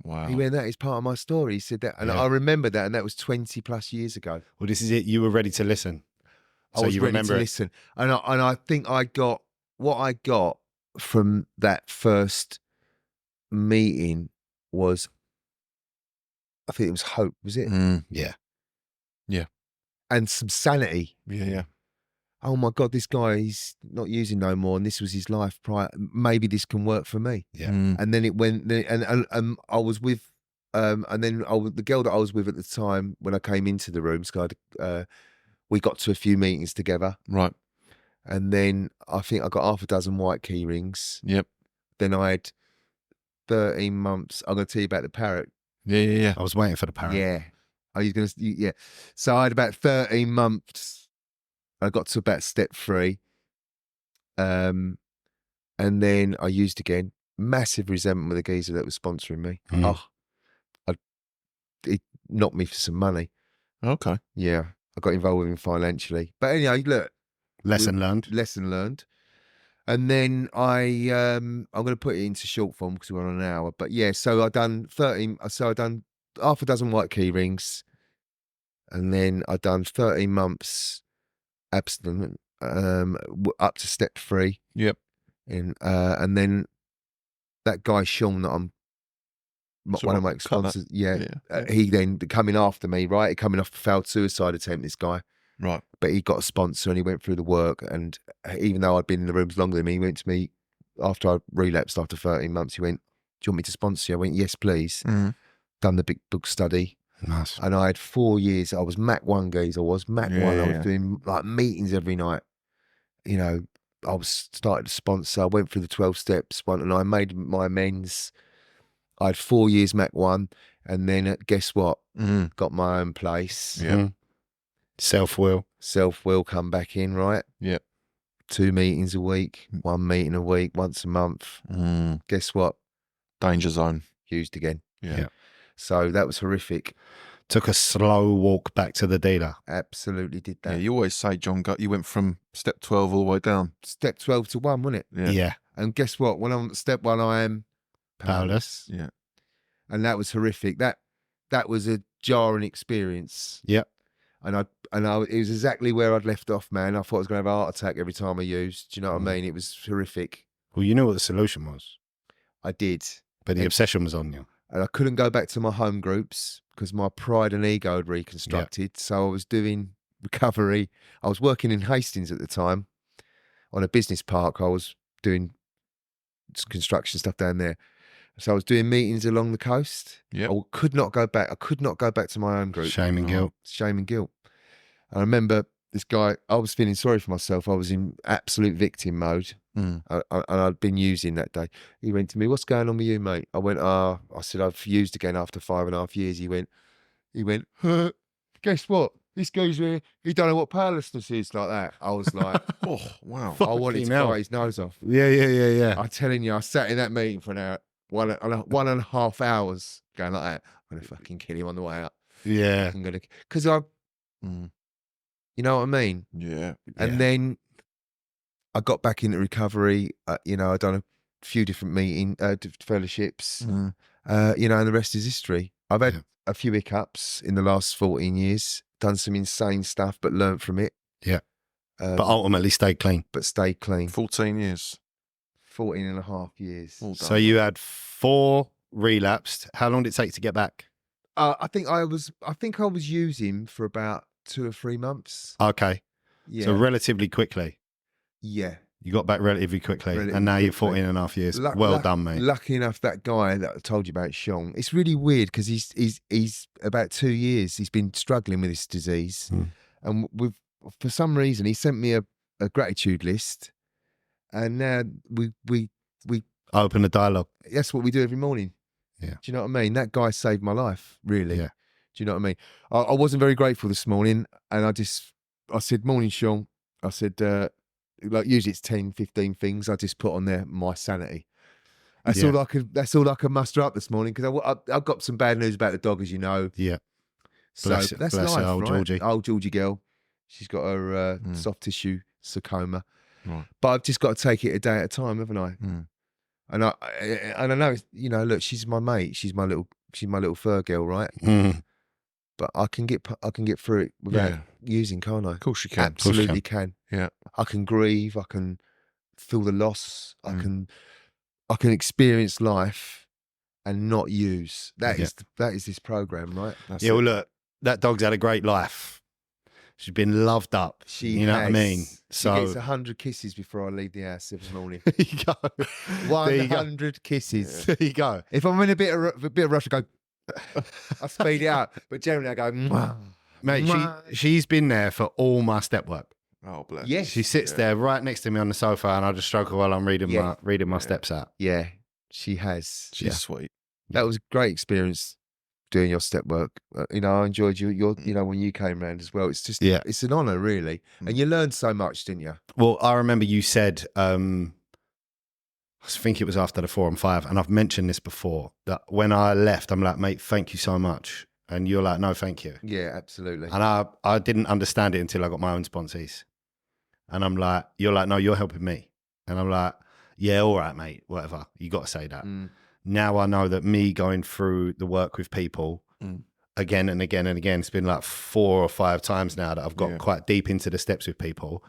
B: Wow.
C: He went, "That is part of my story." He said that, and I remember that, and that was 20 plus years ago.
A: Well, this is it. You were ready to listen.
C: I was ready to listen, and I think I got what I got from that first meeting was, I think it was hope. Was it?
A: Yeah.
C: And some sanity.
B: Yeah.
C: Oh my God, this guy, he's not using no more, and this was his life prior. Maybe this can work for me.
A: Yeah.
C: And then it went, and I was with, and then the girl that I was with at the time when I came into the room, we got to a few meetings together.
B: Right.
C: And then I think I got half a dozen white key rings.
B: Yep.
C: Then I had 13 months. I'm going to tell you about the parrot.
B: Yeah.
A: I was waiting for the parrot.
C: Yeah. Are you going to? Yeah. So I had about 13 months. I got to about step 3. And then I used again. Massive resentment with the geezer that was sponsoring me. It knocked me for some money.
B: Okay.
C: Yeah. I got involved with him financially. But anyway, look,
A: Lesson learned.
C: Lesson learned. And then I'm going to put it into short form because we're on an hour. But yeah, so I done 13. So I done half a dozen white key rings, and then I done 13 months abstinent up to step 3.
B: Yep.
C: And then that guy Sean that I'm one of my sponsors. Yeah. He then coming after me, right? Coming off a failed suicide attempt. This guy.
B: Right.
C: But he got a sponsor and he went through the work. And even though I'd been in the rooms longer than me, he went to me after I relapsed after 13 months. He went, "Do you want me to sponsor you?" I went, "Yes, please." Done the big book study.
A: Nice.
C: And I had 4 years. I was Mac 1 guys. I was Mac 1. I was doing like meetings every night. You know, I was started to sponsor. I went through the 12 steps and I made my amends. I had 4 years Mac 1. And then guess what? Got my own place.
B: Yeah.
A: Self-will
C: Come back in, right?
B: Yep.
C: 2 meetings a week, 1 meeting a week, once a month. Guess what?
B: Danger zone.
C: Used again.
B: Yeah.
C: So that was horrific.
A: took a slow walk back to the dealer.
C: Absolutely did that.
B: Yeah, you always say, John, you went from step 12 all the way down.
C: Step 12 to 1, wasn't it?
A: Yeah.
C: And guess what? When I'm at step 1, I am
A: Powerless.
B: Yeah.
C: And that was horrific. That was a jarring experience.
A: Yep.
C: And it was exactly where I'd left off, man. I thought I was going to have a heart attack every time I used. Do you know what I mean? It was horrific.
A: Well, you knew what the solution was.
C: I did.
A: But the obsession was on you.
C: And I couldn't go back to my home groups because my pride and ego had reconstructed. Yep. So I was doing recovery. I was working in Hastings at the time on a business park. I was doing construction stuff down there. So I was doing meetings along the coast.
B: Yeah.
C: I could not go back. I could not go back to my home group.
A: Shame and guilt.
C: Shame and guilt. I remember this guy, I was feeling sorry for myself. I was in absolute victim mode. And I'd been using that day. He went to me, "What's going on with you, mate?" I went, I said, "I've used again after 5.5 years. He went, "Guess what? This guy's here. He don't know what powerlessness is," like that. I was like,
B: oh, wow.
C: I wanted to bite his nose off.
A: Yeah.
C: I'm telling you, I sat in that meeting for an hour, 1.5 hours going like that. I'm going to fucking kill him on the way out.
A: Yeah.
C: I'm going to, because you know what I mean?
B: Yeah.
C: And then I got back into recovery. I'd done a few different fellowships, and the rest is history. I've had a few hiccups in the last 14 years, done some insane stuff, but learned from it.
A: Yeah. But ultimately stayed clean.
B: 14 years.
C: 14.5 years.
A: So you had 4 relapsed. How long did it take to get back?
C: I think I was using for about 2 or 3 months.
A: Okay.
C: Yeah.
A: So relatively quickly.
C: Yeah.
A: You got back relatively quickly. And now you're 14.5 years. Well done, mate.
C: Lucky enough, that guy that I told you about, Sean, it's really weird because he's about 2 years, he's been struggling with this disease. And for some reason, he sent me a gratitude list. And now we
A: open a dialogue.
C: That's what we do every morning.
A: Yeah. Do
C: you know what I mean? That guy saved my life, really.
A: Yeah.
C: Do you know what I mean? I wasn't very grateful this morning, and I said, "Morning, Sean." I said, usually it's 10, 15 things. I just put on there my sanity. That's all I could muster up this morning because I've got some bad news about the dog, as you know.
A: Yeah.
C: So that's life,
A: her, old
C: right?
A: Georgie.
C: Old Georgie girl. She's got her soft tissue sarcoma.
B: Right.
C: But I've just got to take it a day at a time, haven't I? And I know, look, she's my mate. She's my little fur girl, right? But I can get through it without using, can't I?
B: Of course you can.
C: Absolutely can.
B: Yeah.
C: I can grieve. I can feel the loss. I can experience life and not use. That is this program, right?
A: Well, look, that dog's had a great life. She's been loved up. You know what I mean?
C: So she gets 100 kisses before I leave the house every morning.
A: There you go.
C: 100 kisses.
A: There you go.
C: If I'm in a bit of rush, I go. I speed it up, but generally I go. Mwah,
A: mate.
C: mwah.
A: She's been there for all my step work.
B: Oh, bless.
C: Yes.
A: She sits there right next to me on the sofa, and I just stroke her while I'm reading my steps out.
C: Yeah, she has.
B: She's sweet.
C: That was a great experience doing your step work. I enjoyed your when you came around as well. It's just it's an honour, really, and you learned so much, didn't you?
A: Well, I remember you said, I think it was after the 4 and 5, and I've mentioned this before, that when I left, I'm like, "Mate, thank you so much," and you're like, "No, thank you."
C: Yeah, absolutely.
A: And I didn't understand it until I got my own sponsees, And I'm like, you're like, no, you're helping me. And I'm like, yeah, all right, mate, whatever. You got to say that. Now I know that me going through the work with people again and again and again, it's been like 4 or 5 times now that I've got quite deep into the steps with people.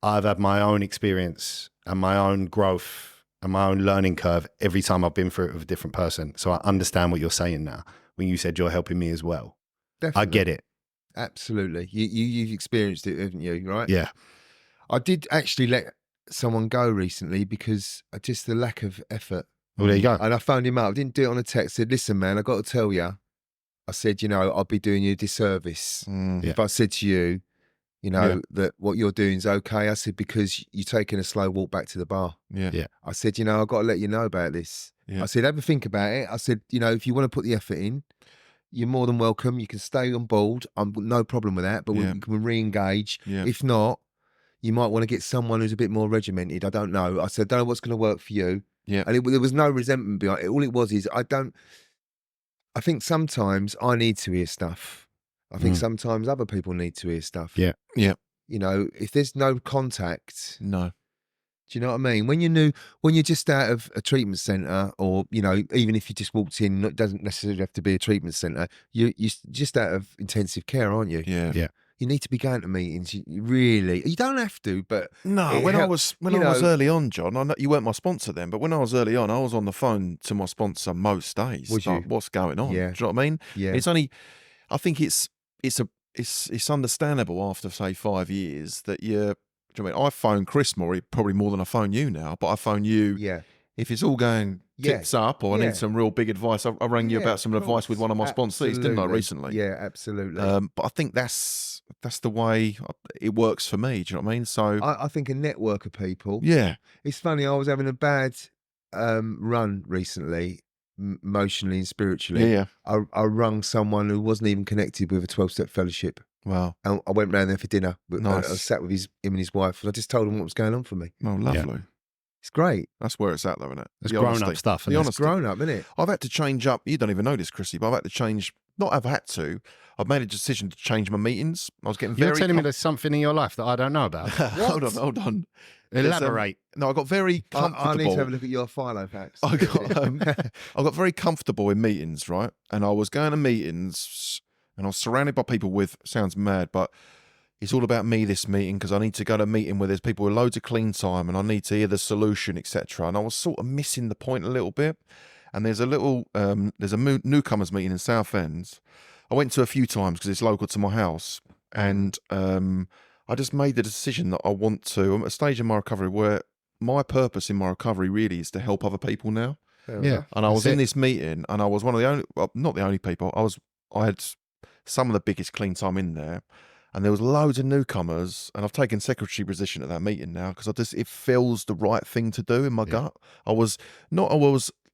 A: I've had my own experience and my own growth and my own learning curve every time I've been through it with a different person. So I understand what you're saying now when you said you're helping me as well.
C: Definitely.
A: I get it.
C: Absolutely. You've experienced it, haven't you? Right?
A: Yeah.
C: I did actually let someone go recently because just the lack of effort.
A: Well, there you go.
C: And I phoned him up. I didn't do it on a text. I said, listen, man, I got to tell you. I said, I'll be doing you a disservice if I said to you, that what you're doing is okay. I said, because you're taking a slow walk back to the bar.
B: Yeah.
C: I said, I've got to let you know about this.
B: Yeah.
C: I said, have a think about it. I said, if you want to put the effort in, you're more than welcome. You can stay on board. I'm no problem with that, but we can re-engage.
B: Yeah.
C: If not, you might want to get someone who's a bit more regimented. I don't know. I said, I don't know what's going to work for you.
B: Yeah.
C: And there was no resentment behind it. All it was is I think sometimes I need to hear stuff. I think sometimes other people need to hear stuff.
A: Yeah.
B: Yeah.
C: If there's no contact.
B: No.
C: Do you know what I mean? When you're just out of a treatment centre, or even if you just walked in, it doesn't necessarily have to be a treatment centre. You're just out of intensive care, aren't you?
B: Yeah.
A: Yeah.
C: You need to be going to meetings. You don't have to, but
B: no. When I was early on, John, I know you weren't my sponsor then, but when I was early on, I was on the phone to my sponsor most days.
C: Was you?
B: Like, what's going on?
C: Yeah.
B: Do you know what I mean?
C: Yeah.
B: It's only, I think it's understandable after say 5 years that you're. Do you know what I mean? I phone Chris probably more than I phone you now, but I phone you.
C: Yeah.
B: If it's all going tits up, or I need some real big advice, I rang you about some advice with one of my sponsees, didn't I, recently?
C: Yeah, absolutely.
B: But I think that's the way it works for me. Do you know what I mean? So
C: I think a network of people.
B: Yeah.
C: It's funny. I was having a bad run recently, emotionally and spiritually.
B: Yeah.
C: I rung someone who wasn't even connected with a 12-step fellowship.
B: Wow.
C: And I went round there for dinner.
B: Nice.
C: I sat with him and his wife, and I just told him what was going on for me.
B: Oh, lovely.
A: Yeah.
C: It's great.
B: That's where it's at, though, isn't it?
A: It's grown-up stuff.
B: The
C: It's
B: honesty.
C: grown up, isn't it?
B: I've had to change up. You don't even know this, Chrissy, but I've had to change. Not I've had to. I've made a decision to change my meetings. I was getting very.
A: You're telling me there's soming in your life that I don't know about.
B: Hold on.
A: Elaborate.
B: No, I got very comfortable.
C: I need to have a look at your Philo-Facts.
B: I got very comfortable in meetings, right? And I was going to meetings, and I was surrounded by people with. Sounds mad, but it's all about me this meeting because I need to go to a meeting where there's people with loads of clean time, and I need to hear the solution, etc. And I was sort of missing the point a little bit. And there's a newcomers meeting in Southend. I went to a few times because it's local to my house, and I just made the decision that I want to. I'm at a stage in my recovery where my purpose in my recovery really is to help other people now.
A: Yeah.
B: And I was in this meeting, and I was one of the only, well, not the only people. I had some of the biggest clean time in there, and there was loads of newcomers. And I've taken secretary position at that meeting now because it feels the right thing to do in my gut. I was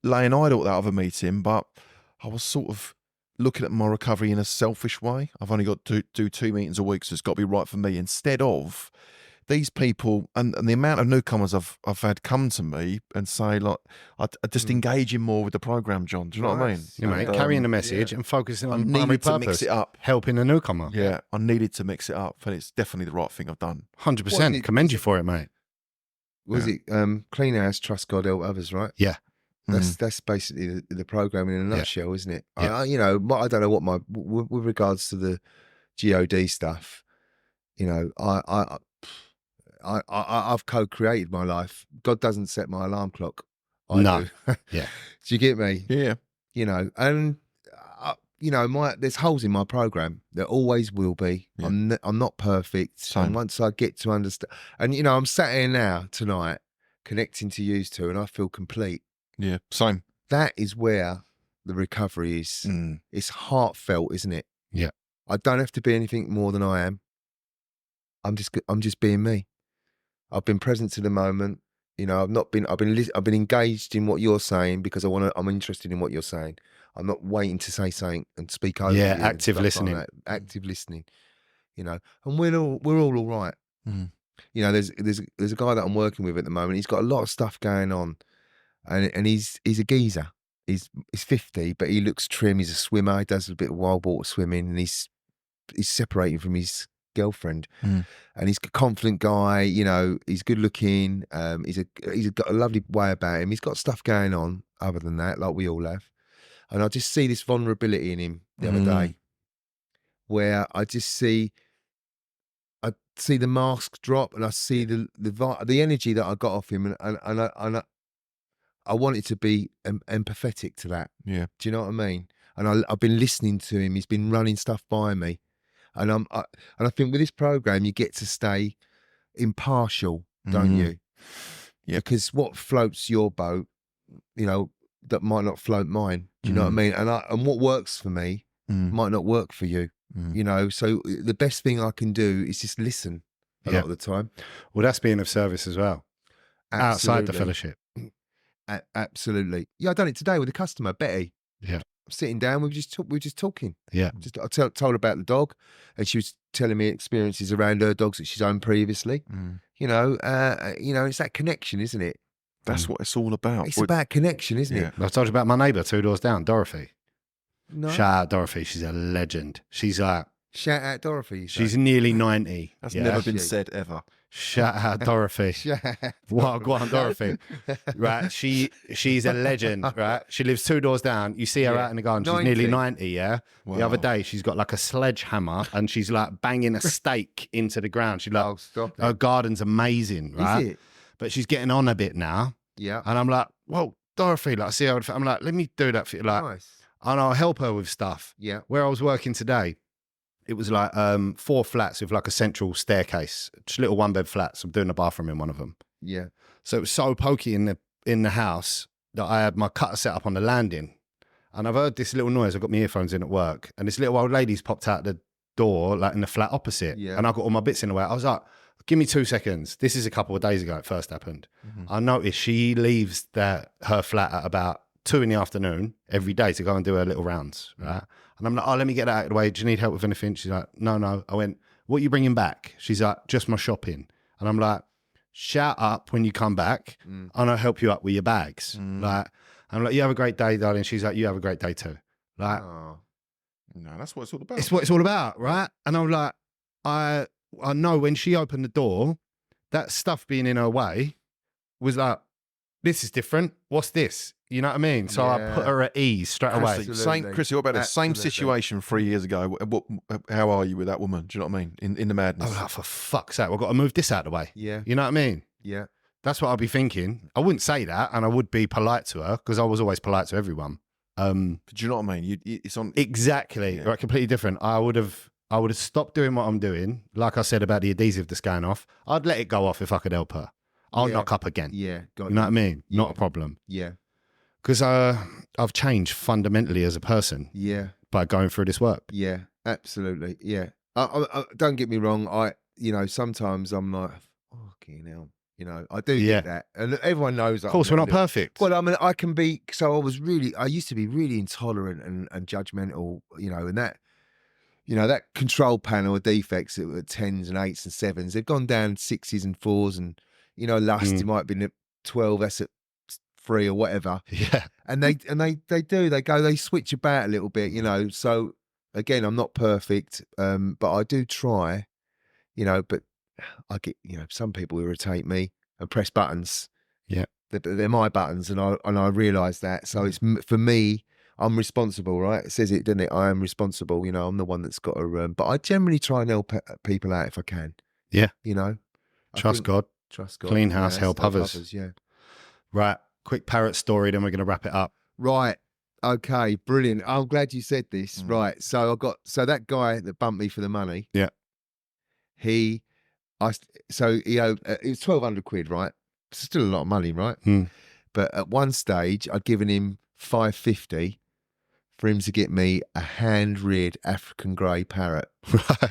B: laying idle at that other meeting, but I was sort of looking at my recovery in a selfish way. I've only got to do 2 meetings a week, so it's got to be right for me. Instead of these people and the amount of newcomers I've had come to me and say, like, I just engaging more with the program, John. Do you know what I mean?
A: Yeah, mate, carrying the message and focusing on
B: I
A: primary
B: needed to
A: purpose,
B: mix it up.
A: helping a newcomer.
B: Yeah, I needed to mix it up, and it's definitely the right thing I've done.
A: 100%. Commend you for it, mate.
C: Was it clean house, trust God, help others, right?
A: Yeah.
C: That's basically the program in a nutshell, isn't it?
A: Yeah.
C: I don't know what with regards to the God stuff. I've co-created my life. God doesn't set my alarm clock. I do.
A: Yeah.
C: Do you get me?
B: Yeah.
C: And there's holes in my program. There always will be.
B: Yeah.
C: I'm not perfect.
B: Same.
C: And once I get to understand, and I'm sat here now tonight, connecting to you two, and I feel complete.
B: Yeah, same.
C: That is where the recovery is. It's heartfelt, isn't it?
A: Yeah.
C: I don't have to be anything more than I am. I'm just being me. I've been present to the moment. I've been engaged in what you're saying because I'm interested in what you're saying. I'm not waiting to say something and speak over.
A: Yeah,
C: you
A: active
C: and stuff
A: listening.
C: like that. Active listening. And we're all right. There's a guy that I'm working with at the moment. He's got a lot of stuff going on. And he's a geezer. He's 50, but he looks trim. He's a swimmer. He does a bit of wild water swimming, and he's separating from his girlfriend, and he's a confident guy. You know, he's good looking. He's got a lovely way about him. He's got stuff going on other than that, like we all have. And I just see this vulnerability in him the other day, where I see the mask drop, and I see the energy that I got off him, and I wanted to be empathetic to that.
B: Yeah.
C: Do you know what I mean? And I've been listening to him. He's been running stuff by me, and I think with this program you get to stay impartial, don't you?
B: Yeah.
C: Because what floats your boat, you know, that might not float mine. Do you know what I mean? And what works for me might not work for you. You know, so the best thing I can do is just listen a lot of the time.
A: Well, that's being of service as well.
C: Absolutely.
A: Outside the fellowship.
C: Absolutely. Yeah, I done it today with a customer, Betty.
A: Yeah.
C: I'm sitting down, we were just talking.
A: Yeah.
C: I told her about the dog, and she was telling me experiences around her dogs that she's owned previously. You know, it's that connection, isn't it?
B: That's what it's all about.
C: It's about connection, isn't it?
A: I told you about my neighbour 2 doors down, Dorothy.
C: No.
A: Shout out Dorothy. She's a legend. She's like,
C: shout out Dorothy.
A: She's nearly 90.
B: That's never been said ever.
A: Shout out Dorothy. What go on, Dorothy. Right. She's a legend, right? She lives 2 doors down. You see her out in the garden. She's
C: 90.
A: nearly 90, yeah?
B: Wow.
A: The other day she's got like a sledgehammer and she's like banging a stake into the ground. She's like,
C: stop it.
A: her garden's amazing, right?
C: Is it?
A: But she's getting on a bit now.
C: Yeah.
A: And I'm like, well, Dorothy, like I see her, I'm like, let me do that for you. Like,
C: Nice.
A: and I'll help her with stuff.
C: Yeah.
A: Where I was working today, it was like 4 flats with like a central staircase, just little 1-bed flats. I'm doing a bathroom in one of them.
C: Yeah.
A: So it was so pokey in the house that I had my cutter set up on the landing, and I've heard this little noise. I've got my earphones in at work, and this little old lady's popped out the door, like in the flat opposite.
C: Yeah.
A: And I got all my bits in the way. I was like, give me 2 seconds. This is a couple of days ago it first happened. I noticed she leaves her flat at about 2 in the afternoon every day to go and do her little rounds, right? And I'm like, oh, let me get that out of the way. Do you need help with anything? She's like, no. I went, what are you bringing back? She's like, just my shopping. And I'm like, shout up when you come back and I'll help you up with your bags. Like, I'm like, you have a great day, darling. She's like, you have a great day too. Like,
B: no, that's what it's all about.
A: it's what it's all about, right? And I'm like, I know when she opened the door, that stuff being in her way was like, this is different. What's this? You know what I mean? So I put her at ease straight away.
B: Chrissy, what about the same situation 3 years ago? How are you with that woman? Do you know what I mean? In the madness.
A: Oh, for fuck's sake, I've got to move this out of the way.
C: Yeah.
A: You know what I mean?
C: Yeah.
A: That's what I'd be thinking. I wouldn't say that, and I would be polite to her because I was always polite to everyone.
B: Do you know what I mean? It's on
A: exactly right, completely different. I would have stopped doing what I'm doing. Like I said about the adhesive that's going off, I'd let it go off if I could help her. I'll knock up again.
C: Yeah.
A: You know what I mean? Not a problem.
C: Yeah.
A: Because I've changed fundamentally as a person.
C: Yeah.
A: By going through this work.
C: Yeah. Absolutely. Yeah. I don't get me wrong. Sometimes I'm like, fucking hell. You know, I do get that. And everyone knows that.
A: Of course, we're not perfect.
C: Well, I mean, I can be, so I used to be really intolerant and judgmental, and that control panel of defects that were 10s and 8s and 7s, they've gone down 6s and 4s, and, lust, it might have been at 12, that's at 3 or whatever.
A: Yeah.
C: And they switch about a little bit, so again, I'm not perfect, but I do try, but I get, some people irritate me and press buttons.
A: Yeah.
C: They're my buttons, and I realise that. So it's, for me, I'm responsible, right? It says it, doesn't it? I am responsible. I'm the one that's got to, but I generally try and help people out if I can.
A: Yeah.
C: Trust God.
A: Clean house, help others.
C: Yeah.
A: Right. Quick parrot story, then we're going to wrap it up.
C: Right. Okay. Brilliant. I'm glad you said this. Right. So that guy that bumped me for the money.
A: Yeah.
C: It was 1,200 quid, right? Still a lot of money, right? But at one stage, I'd given him 550 for him to get me a hand-reared African grey parrot.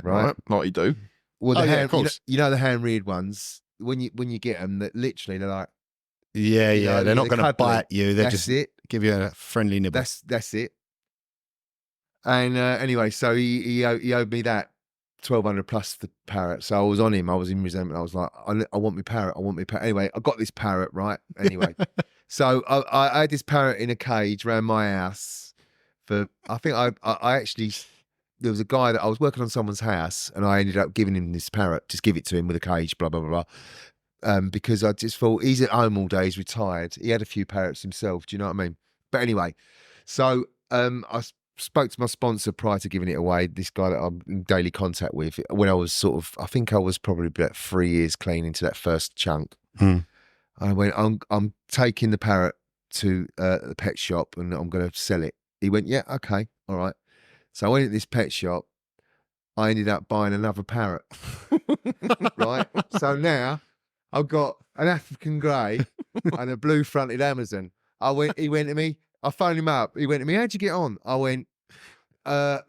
C: Right?
B: Like you do.
C: Well,
A: of course.
C: The hand-reared ones, when you get them, that literally they're like,
A: yeah, they're not going to bite you. They
C: that's
A: just
C: it.
A: Give you a friendly nibble.
C: That's it. And anyway, so he owed me that 1,200 plus the parrot. So I was on him. I was in resentment. I was like, I want my parrot. Anyway, I got this parrot, right? Anyway, so I had this parrot in a cage around my house for, I think I actually there was a guy that I was working on someone's house, and I ended up giving him this parrot. Just give it to him with a cage, blah blah blah blah. Because I just thought he's at home all day, he's retired. He had a few parrots himself. Do you know what I mean? But anyway, so I spoke to my sponsor prior to giving it away. This guy that I'm in daily contact with, when I was I think I was probably about 3 years clean into that first chunk. I went, I'm taking the parrot to the pet shop and I'm going to sell it. He went, yeah, okay, all right. So I went to this pet shop. I ended up buying another parrot, right? So now I've got an African grey and a blue-fronted Amazon. He went to me, I phoned him up. He went to me, how'd you get on? I went, I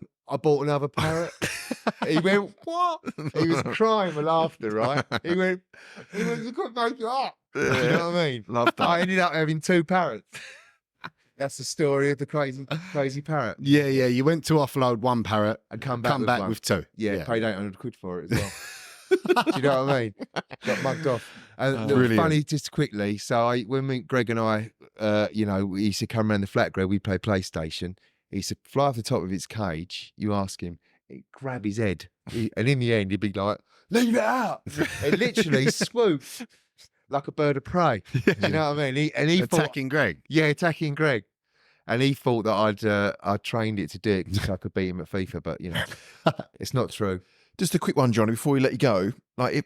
C: bought another parrot. He went, what? He was crying with laughter, right? He went, I couldn't make it up. Do you know what I mean?
B: Love that.
C: I ended up having 2 parrots. That's the story of the crazy parrot.
A: Yeah. You went to offload one parrot
C: And come back
A: with 2.
C: Yeah, paid 800 quid for it as well. Do you know what I mean? Got mugged off. And funny, just quickly, so when Greg and I, we used to come around the flat, Greg, we play PlayStation. He used to fly off the top of its cage. You ask him, he'd grab his head. And in the end, he'd be like, leave it out. It literally swooped like a bird of prey. Do you know what I mean? He
A: attacking Greg.
C: Yeah, attacking Greg. And he thought that I'd trained it to do it because I could beat him at FIFA, but it's not true.
B: Just a quick one, Johnny, before we let you go. Like,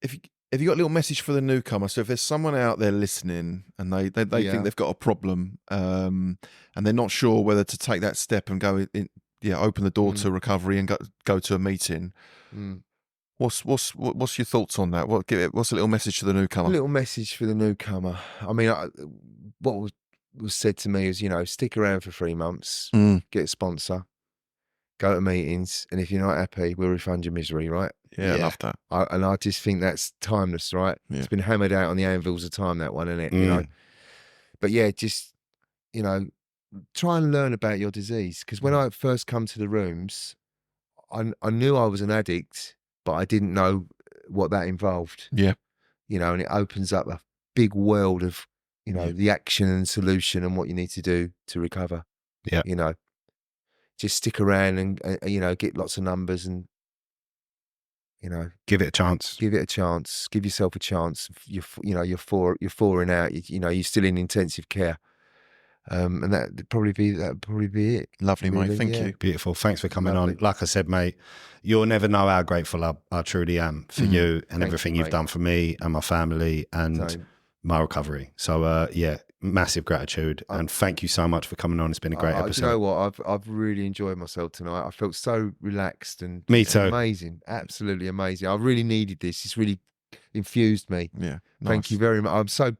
B: if you got a little message for the newcomer, so if there's someone out there listening and they think they've got a problem, and they're not sure whether to take that step and go in, open the door to recovery and go to a meeting. What's your thoughts on that? What's a little message to the newcomer?
C: A little message for the newcomer. I mean, what was said to me is, stick around for 3 months, get a sponsor, go to meetings, and if you're not happy, we'll refund your misery, right?
B: Yeah, I love that.
C: I just think that's timeless, right?
B: Yeah.
C: It's been hammered out on the anvils of time, that one, isn't it? But yeah, just, try and learn about your disease. Because when I first come to the rooms, I knew I was an addict, but I didn't know what that involved.
B: Yeah.
C: And it opens up a big world of, the action and solution and what you need to do to recover.
A: Yeah.
C: Just stick around and, get lots of numbers and,
A: give it a chance.
C: Give it a chance. Give yourself a chance. You're 4 and out. You're still in intensive care. And that'd probably be it.
B: Lovely,
C: really,
B: mate. Thank you.
A: Beautiful. Thanks for coming on. Like I said, mate, you'll never know how grateful I truly am for you and everything you've done for me and my family and my recovery. So, massive gratitude and thank you so much for coming on. It's been a great episode.
C: You know what? I've really enjoyed myself tonight. I felt so relaxed and
A: me too.
C: Amazing, absolutely amazing. I really needed this. It's really infused me.
B: Yeah, nice.
C: Thank you very much. I'm so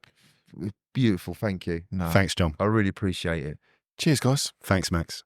C: beautiful. Thank you.
A: Thanks, John.
C: I really appreciate it.
B: Cheers, guys.
A: Thanks, Max.